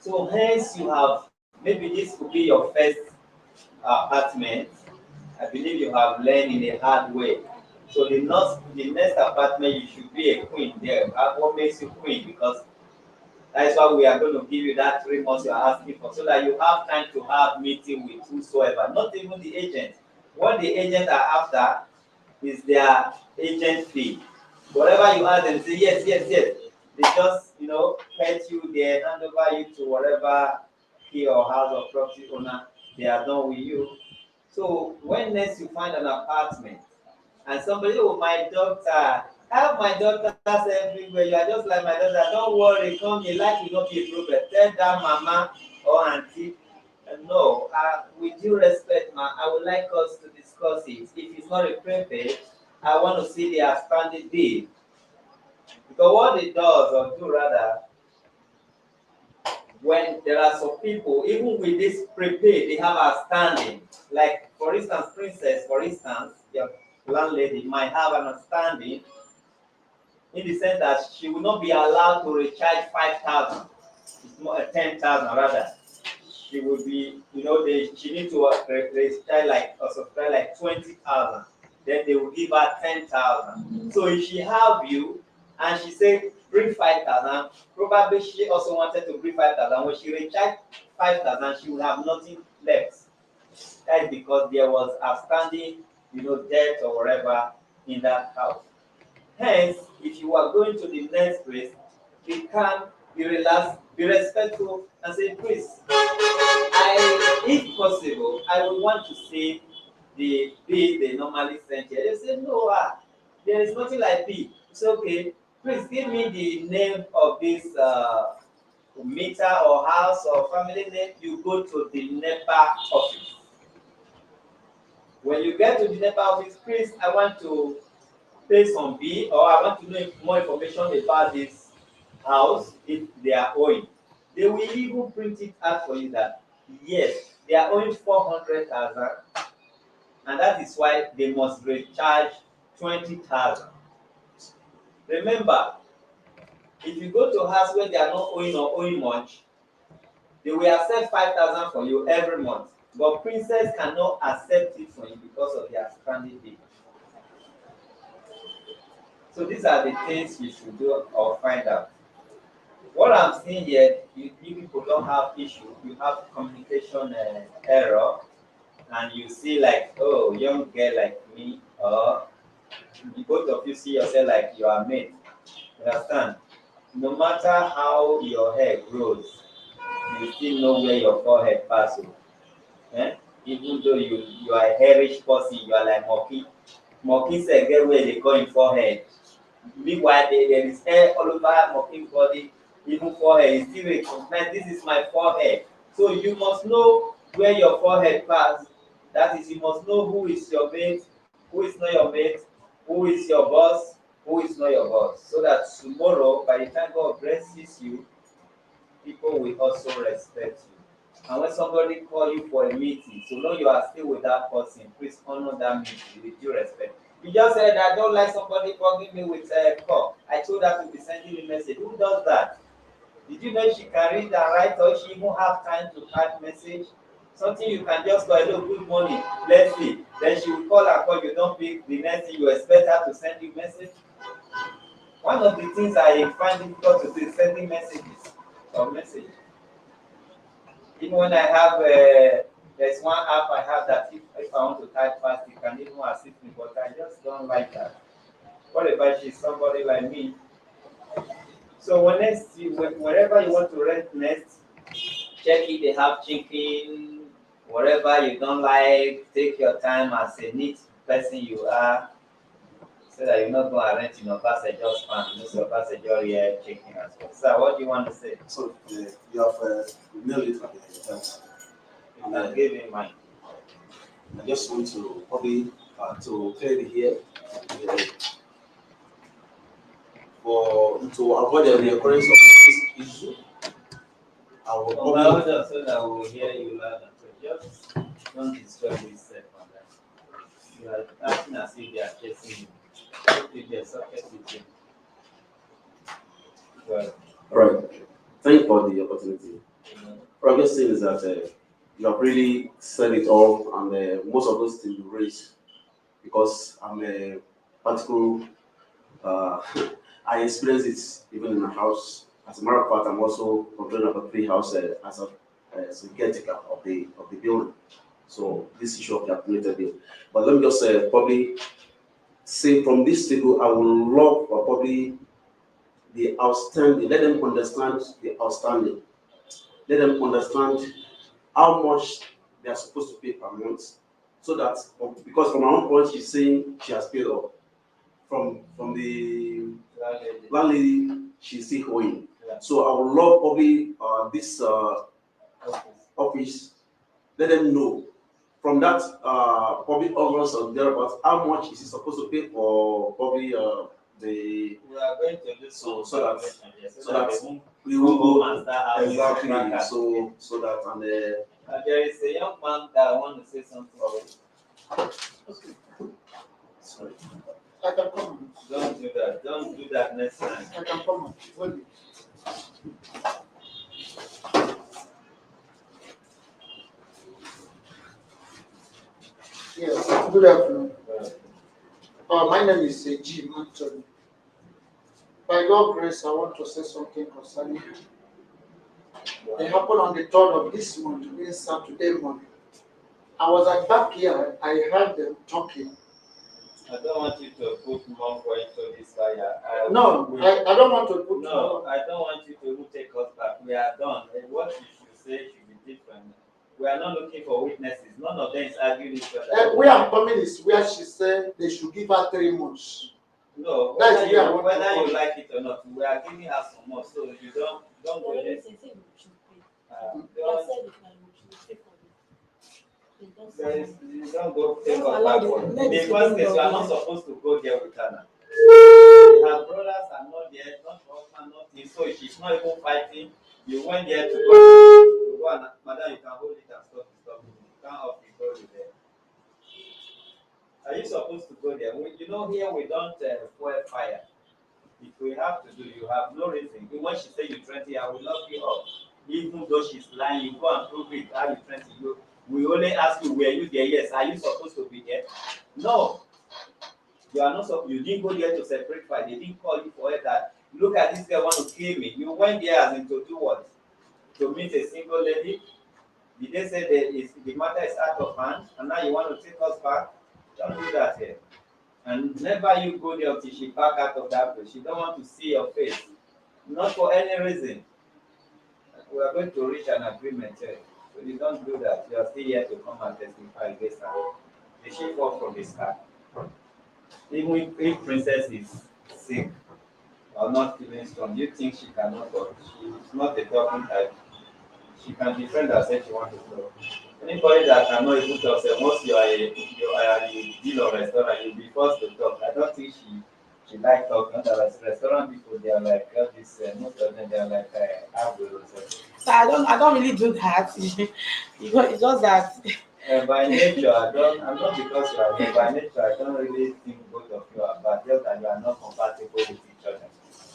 So hence you have, maybe this could be your first apartment. I believe you have learned in a hard way. So the next apartment, you should be a queen there. What makes you queen? Because that's why we are going to give you that 3 months you are asking for, so that you have time to have meeting with whosoever, not even the agent. What the agent are after is their agent fee. Whatever you ask them, say yes, yes, yes. They just, pet you there, hand over you to whatever key or house or property owner, they are done with you. So when next you find an apartment and somebody, oh, my daughter, I have my daughters everywhere. You are just like my daughter. Don't worry, come here. Life will not be a problem. Tell that mama or auntie, no, with due respect, ma, I would like us to discuss it. If it's not a prepaid, I want to see the outstanding deed. Because what it does, or do rather, when there are some people, even with this prepaid, they have outstanding. Like, for instance, Princess, for instance, your landlady might have an outstanding in the sense that she will not be allowed to recharge 5,000. It's more 10,000 rather. She will be, she needs to recharge like or subscribe like 20,000. Then they will give her 10,000. So if she have you and she say bring 5,000, probably she also wanted to bring 5,000. When she recharge 5,000, she will have nothing left. That is because there was outstanding, debt or whatever in that house. Hence, if you are going to the next place, be calm, be relaxed, be respectful, and say, please, if possible, I would want to see the bill they normally send here. They say, no, there is nothing like bill. It's okay. Please give me the name of this meter or house or family name. You go to the NEPA office. When you get to the NEPA office, please, I want to pay some bill, or I want to know more information about this house if they are owing. They will even print it out for you that yes, they are owing 400,000, and that is why they must recharge 20,000. Remember, if you go to a house where they are not owing or owing much, they will accept 5,000 for you every month. But Princess cannot accept it for you because of their stranded bill. So these are the things you should do or find out. What I'm seeing here, you people don't have issue. You have communication error, and you see like, oh, young girl like me, or both of you see yourself like you are mate. You understand? No matter how your hair grows, you still know where your forehead passes. Eh? Even though you are a hairish person, you are like monkey. Monkey say get where they go in forehead. Meanwhile, there is hair all over Mokim's body, even forehead. He still a compliment. This is my forehead. So you must know where your forehead pass. That is, you must know who is your mate, who is not your mate, who is your boss, who is not your boss. So that tomorrow, by the time God blesses you, people will also respect you. And when somebody call you for a meeting, so long you are still with that person, please honor that meeting with due respect. You just said I don't like somebody calling me with a call. I told her to be sending me message. Who does that? Did you know she can read and write, or she even have time to type message? Something you can just go, hello, good morning, let's see. Then she will call and call, you don't pick, the next thing you expect her to send you message. One of the things I find difficult to do is sending messages or message. Even when I have, there's one app I have that if I want to type fast, it can even assist me, but I just don't like that. What if she's somebody like me? So whenever you want to rent nest, check if they have chicken, whatever you don't like, take your time as a neat person you are, so that you're not going to rent in your passenger span, you know, your passenger here chicken as well. So what do you want to say? So you have nailed it at the end. You can give me mine. I just want to probably to clear the here for to avoid the recurrence of this issue. I will Hold probably on, so that we will hear you loud and clear. Just don't disturb yourself on that. You are acting as if they are chasing you. If they are socket with you. Well, all right. Thank you for the opportunity. you know, What I'm just saying is that you have really said it all, and most of those things you raise because I'm a particular. I experience it even in my house. As a matter of fact, I'm also controlling of a free house as a caretaker of the building. So this issue of the accumulated bill. But let me just probably say from this table, I would love for probably the outstanding. Let them understand the outstanding. Let them understand how much they are supposed to pay per month, so that because from her own point she's saying she has paid off. From the landlady, she's still owing. Yeah. So I would love probably this office, let them know from that probably August or thereabouts how much is he supposed to pay for probably the we are going to do so so that we will home go and start having exactly fracas. so that and there is a young man that want to say something. sorry. I can come. Don't do that. Don't do that next time. I can come. Hold it. Yes, good afternoon. My name is G. Anthony. By God's grace, I want to say something concerning it. It happened on the 3rd of this month, means Saturday morning. I was at backyard, I heard them talking. I don't want you to put more for into this fire. I don't want to put No, I don't want you to even take us back. We are done. And what you should say should be different. We are not looking for witnesses. None of them is arguing each other. Where I'm coming is where she said they should give her 3 months. No, That's whether you like it or not, we are giving her some more. So you don't go there. You don't go take us backward. In the first case, you are not supposed to go there with her now. Her brothers are not there, not husband, nothing. So she's not even fighting. You went there to go and madam, you can hold it and stop it. You can't help it, go there. Are you supposed to go there? You know, here we don't fuel fire. If we have to do, you have no reason. When she say you 20, I will lock you up. Even though she's lying, you go and prove it. How you 20? We only ask you, were you there? Yes. Are you supposed to be there? No. You are not. You didn't go there to separate fight. They didn't call you for it. That look at this girl want to kill me. You went there as in to do what? To meet a single lady. Did they say that the matter is out of hand, and now you want to take us back? Don't do that here. And never you go there until she back out of that place. She don't want to see your face. Not for any reason. We are going to reach an agreement here. So you don't do that. You are still here to come and testify against her. Did she fall from the sky? Even if Princess is sick or not feeling strong, you think she cannot talk? She's not a talking type. She can defend herself if she wants to talk. Anybody that cannot even talk, say, once you deal on restaurant, you'll be forced to talk. I don't think she like talking. Otherwise, restaurant people, they are like this. Most of them, they are like average. So I don't really do that. It's just that By nature, I don't. I'm not because you are here. By nature, I don't really think both of you are bad. Just that you are not compatible with each other.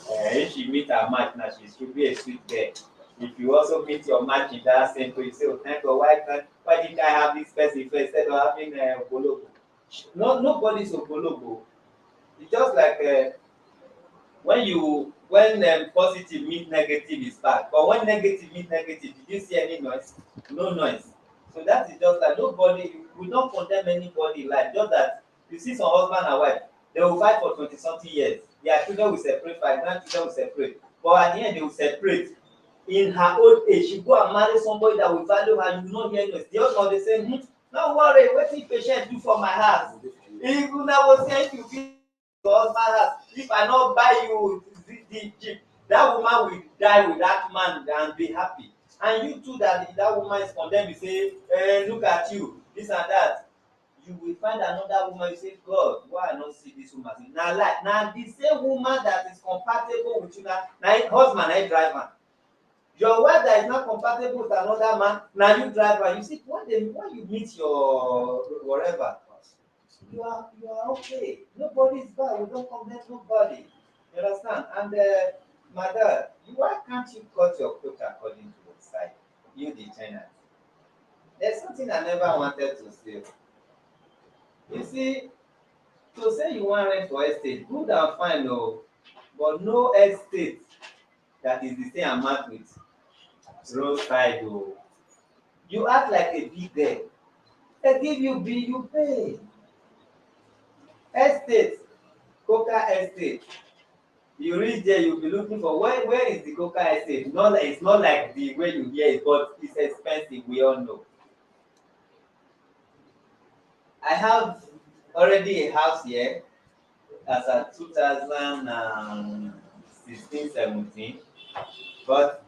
If she meet her match now, she should be a sweet girl. If you also meet your match in that same place, you say, "Oh, thank God, why didn't I have this person first instead of having Ogologo?" No, nobody's Ogologo. It's just like when positive meet negative is bad, but when negative meet negative, did you see any noise? No noise. So that is just like nobody. We don't condemn anybody like just that you see some husband and wife, they will fight for 20 something years. Their children will separate, five grandchildren will separate, but at the end they will separate. In her old age, she go and marry somebody that will value her. You will not hear noise. The husband dey say, no worry, wetin patient do for my house. If una was saying you fit your husband house, if I not buy you the jeep, that woman will die with that man and be happy. And you too that woman is condemned, you say, look at you, this and that. You will find another woman, you say, God, why I not see this woman? Na like na the same woman that is compatible with you na husband na drive am. Your wife that is not compatible with another man, na you drive am. You see, when you meet your whatever, you are okay. Nobody is bad. You don't condemn nobody. You understand? And my dad, why can't you cut your coat according to the side? You the tenant. There's something I never wanted to say. You see, to say you want rent for estate, good and fine, no, but no estate that is the same amount with roadside. Oh, you act like a big girl. They give you bill, you pay. Estate, coca estate. You reach there, you'll be looking for where is the coca estate? It's not like the way you hear it, but it's expensive, we all know. I have already a house here as at 2016-17, but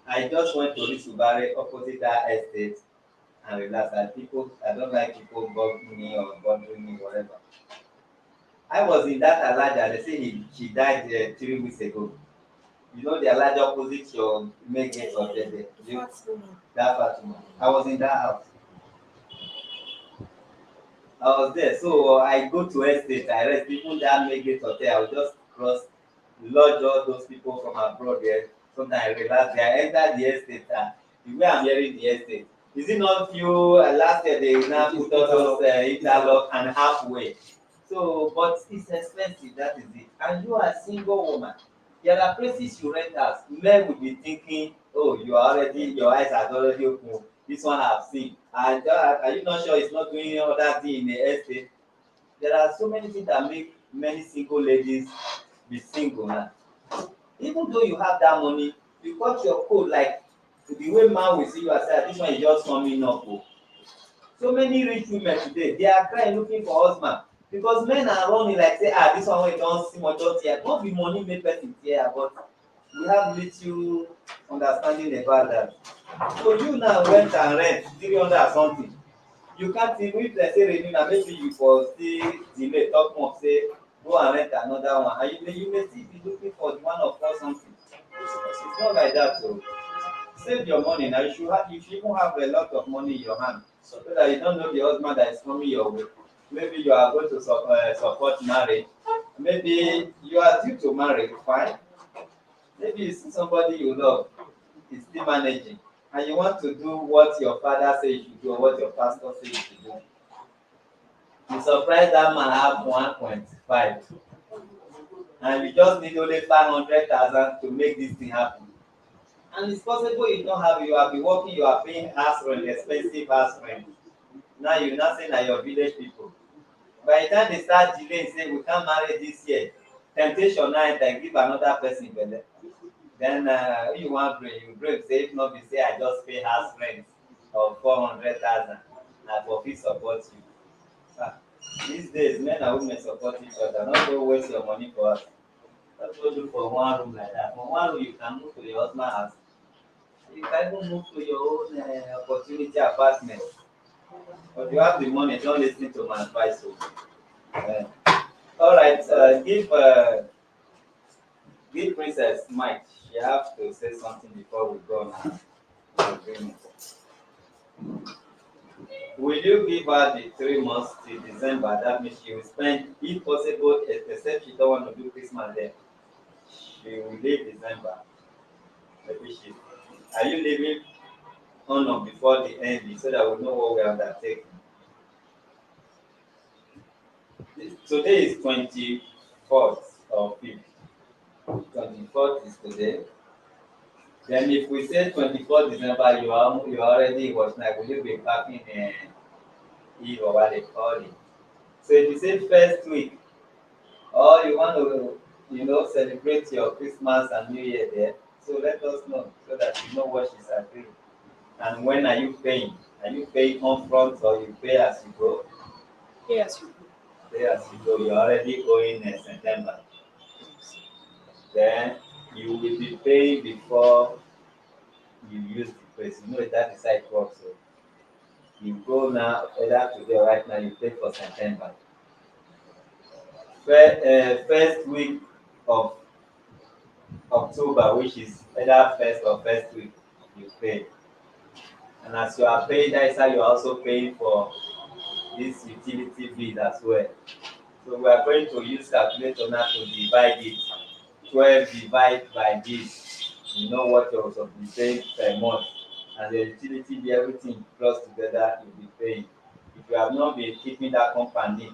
I just went to Risubare opposite that estate and relax. I don't like people bugging me or bothering me, whatever. I was in that Alaja. They say she died 3 weeks ago. You know the Alaja opposite your main gate of there. That Fatima. I was in that house. I was there. So I go to estate, I rest. People that main gate hotel, I will just cross, lodge all those people from abroad there. Sometimes I relax there. I enter the estate. The way I'm hearing the estate. Is it not few last year they now put all those interlock and halfway? So, but it's expensive, that is it. And you are a single woman. There are places you rent house. Men will be thinking, oh, your eyes are already open. This one I have seen. And are you not sure it's not doing other thing in the estate? There are so many things that make many single ladies be single now. Even though you have that money, you cut your coat like the way man will see you as this one is just coming up. Oh. So many rich women today, they are crying looking for husband because men are running like say, this one wey don see much don tear. No be money make person tear, but we have little understanding about that. So you now went and rent 300 and something. You can't even if dem say renew na maybe you for still delay talk more say go and rent another one and you may still be looking for the one of 4 something. It's not like that o. Save your money now. You should even have a lot of money in your hand so that you don't know the husband that is coming your way. Maybe you are going to support marriage. Maybe you are due to marry, fine. Maybe you see somebody you love is still managing and you want to do what your father say you should do or what your pastor say you should do. You surprise that man have 1.5 and you just need only 500,000 to make this thing happen. And it's possible you don't have, you have been working, you are paying house rent, expensive house rent. Now you now say na your village people. By the time they start delaying, say we can't marry this year, temptation now enter, give another person belle. Then you want break, you break, say if not be say I just pay house rent of 400,000 and for fit support you. These days, men and women support each other. Not go waste your money for us. Don't go look for one room like that. From one room, you can move to your husband's house. You can even move to your own opportunity apartment. But if you have the money, don't listen to my advice. Uh, all right, give Princess Mike. She has to say something before we go on our agreement. Will you give her the 3 months till December? That means she will spend, if possible, except she don't want to do Christmas there. She will leave December. Maybe she. Are you leaving on or before the end so that we know what we undertake? Today is 24th or 5th. 24th is today. Then if we say 24th December, you are already in what night? Will you be back in Eve or what they call it? So if you say first week, or you want to, celebrate your Christmas and New Year there, so let us know so that you know what she's agreeing. And when are you paying? Are you paying upfront or you pay as you go? Yes, you Pay as you go. You're already owing in September. Then you will be paying before you use the place. You know that is how it works. So you go now, either today or right now, you pay for September. First week of October, which is either first or first week, you pay. And as you are paying, that is how you are also paying for this utility bill as well. So we are going to use calculator now to divide it. 12 divided by this. You know what you're supposed to be paying per month. And the utility bill, everything plus together, you'll be paying. If you have not been keeping that company,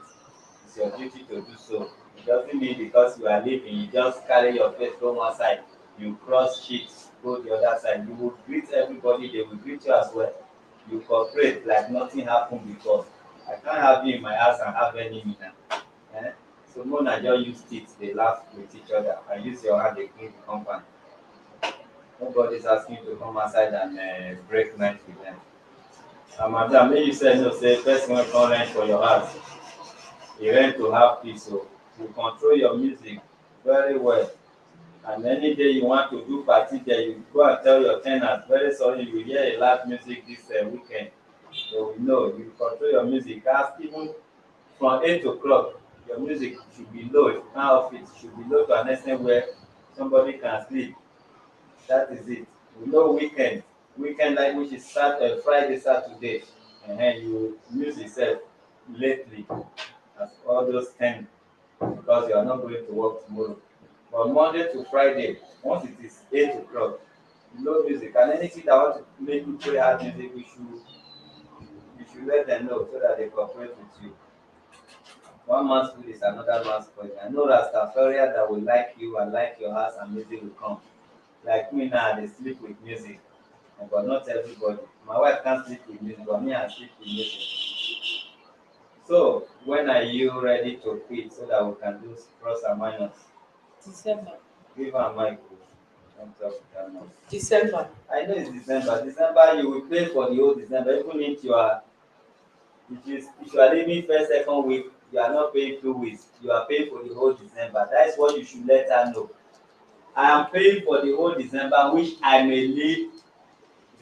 it's your duty to do so. It doesn't mean because you are leaving, you just carry your face go one side, you cross sheets, go the other side. You will greet everybody, they will greet you as well. You cooperate like nothing happened before. I can't have you in my house and have enemy now. Eh? So Mona just use teeth, they laugh with each other, and use your hand, they clean the compound. Nobody's asking you to come outside and break night with them. And madam, may you say no, say person will come rent for your house. You rent to have peace, so you control your music very well. And any day you want to do party there, you go and tell your tenants, very sorry, you hear a loud music this weekend. They will know. You control your music. As even from 8 o'clock, your music should be low. If you can't off it, should be low to an extent where somebody can sleep. That is it. We know weekend like which is Friday, Saturday, and then you use itself lately as all those 10 because you are not going to work tomorrow. But Monday to Friday, once it is 8 o'clock, low music and anything that want to make you play hard music, you should let them know so that they cooperate with you. One man's food is another man's poison. I know Rastafari that will like you and like your house and music will come. Like me now, they sleep with music, but not everybody. My wife can't sleep with music, but me, I sleep with music. So, when are you ready to quit so that we can do plus and minus? December. Give her mic. Don't talk that much. December. I know it's December. December, you will pay for the whole December, even if if you are leaving first, second week, you are not paying 2 weeks. You are paying for the whole December. That is what you should let her know. I am paying for the whole December, which I may leave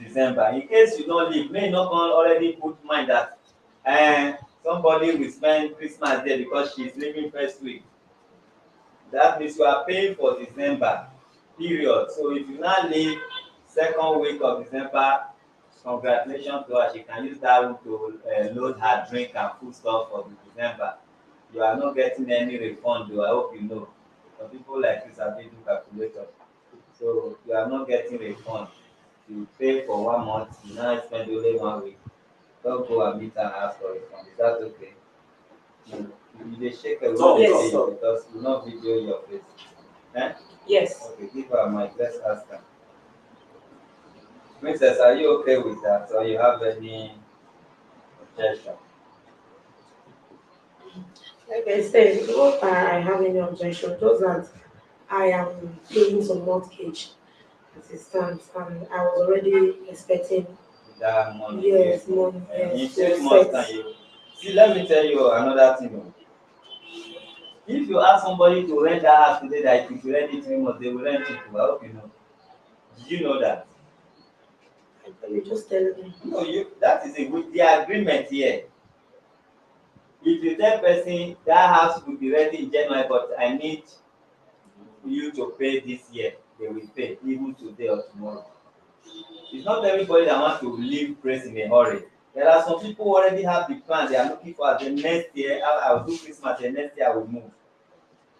December. In case you don't leave, may not already put mind that somebody will spend Christmas there because she's leaving first week. That means you are paying for December, period. So if you now leave second week of December, congratulations to her. She can use that room to load her drink and food stuff for the December. You are not getting any refund though, I hope you know. For people like this, I do calculator. So you are not getting refund. You pay for 1 month, you now spend only 1 week. Don't go and meet and ask for refund. Is that okay? You dey shake a lot Yes. because you not video your face. Eh? Yes. Okay, give her a mic. Let's ask her. Princess, are you okay with that or you have any objection? Like I said, not that I have any objection, just that I am paying some mortgage as it stands, and I was already expecting That money. yes, money, In yes, to 6 months set. time See, let me tell you another thing. Oh. If you ask somebody to rent that house today, that if you rent it 3 months, they will rent it. I hope you know. Did you know that? I thought you just telling me. No, you. That is a good the agreement here. If you tell person that house will be ready in January, but I need you to pay this year, they will pay even today or tomorrow. It's not everybody that wants to leave place in a hurry. There are some people who already have the plan they are looking for the next year. I'll do Christmas, the next year I will move.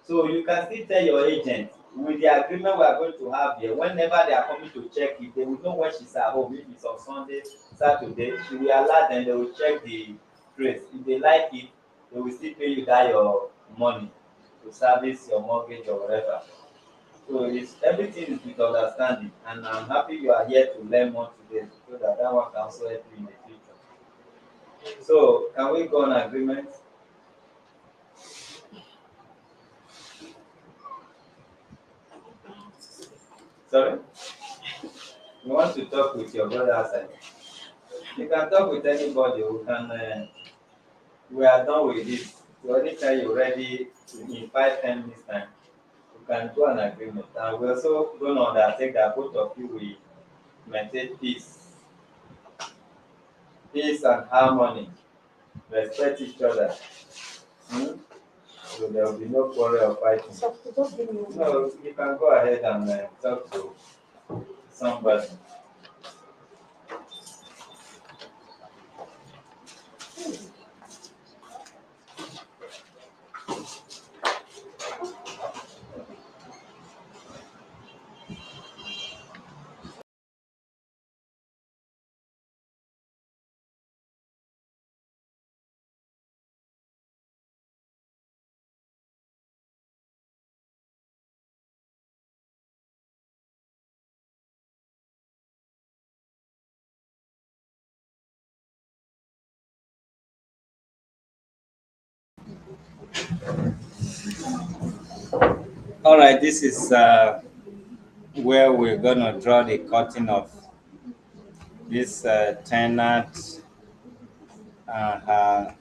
So you can still tell your agent with the agreement we are going to have here, whenever they are coming to check it, they will know when she's at home. If it's on Sunday, Saturday, she will allow them, they will check the place. If they like it, they will still pay you that your money to service your mortgage or whatever. So it's everything is with understanding, and I'm happy you are here to learn more today so that that one can also help you in the future. So can we go on agreement? Sorry? You want to talk with your brother outside? You can talk with anybody. We are done with this. So anytime you're ready in 5-10 minutes time, you can do an agreement. And we also don't undertake that both of you will maintain peace and harmony, respect each other. Hmm? So there will be no quarrel or fighting. So just give me one. No, you can go ahead and talk to somebody. All right, this is where we're gonna draw the curtain of this tenant and her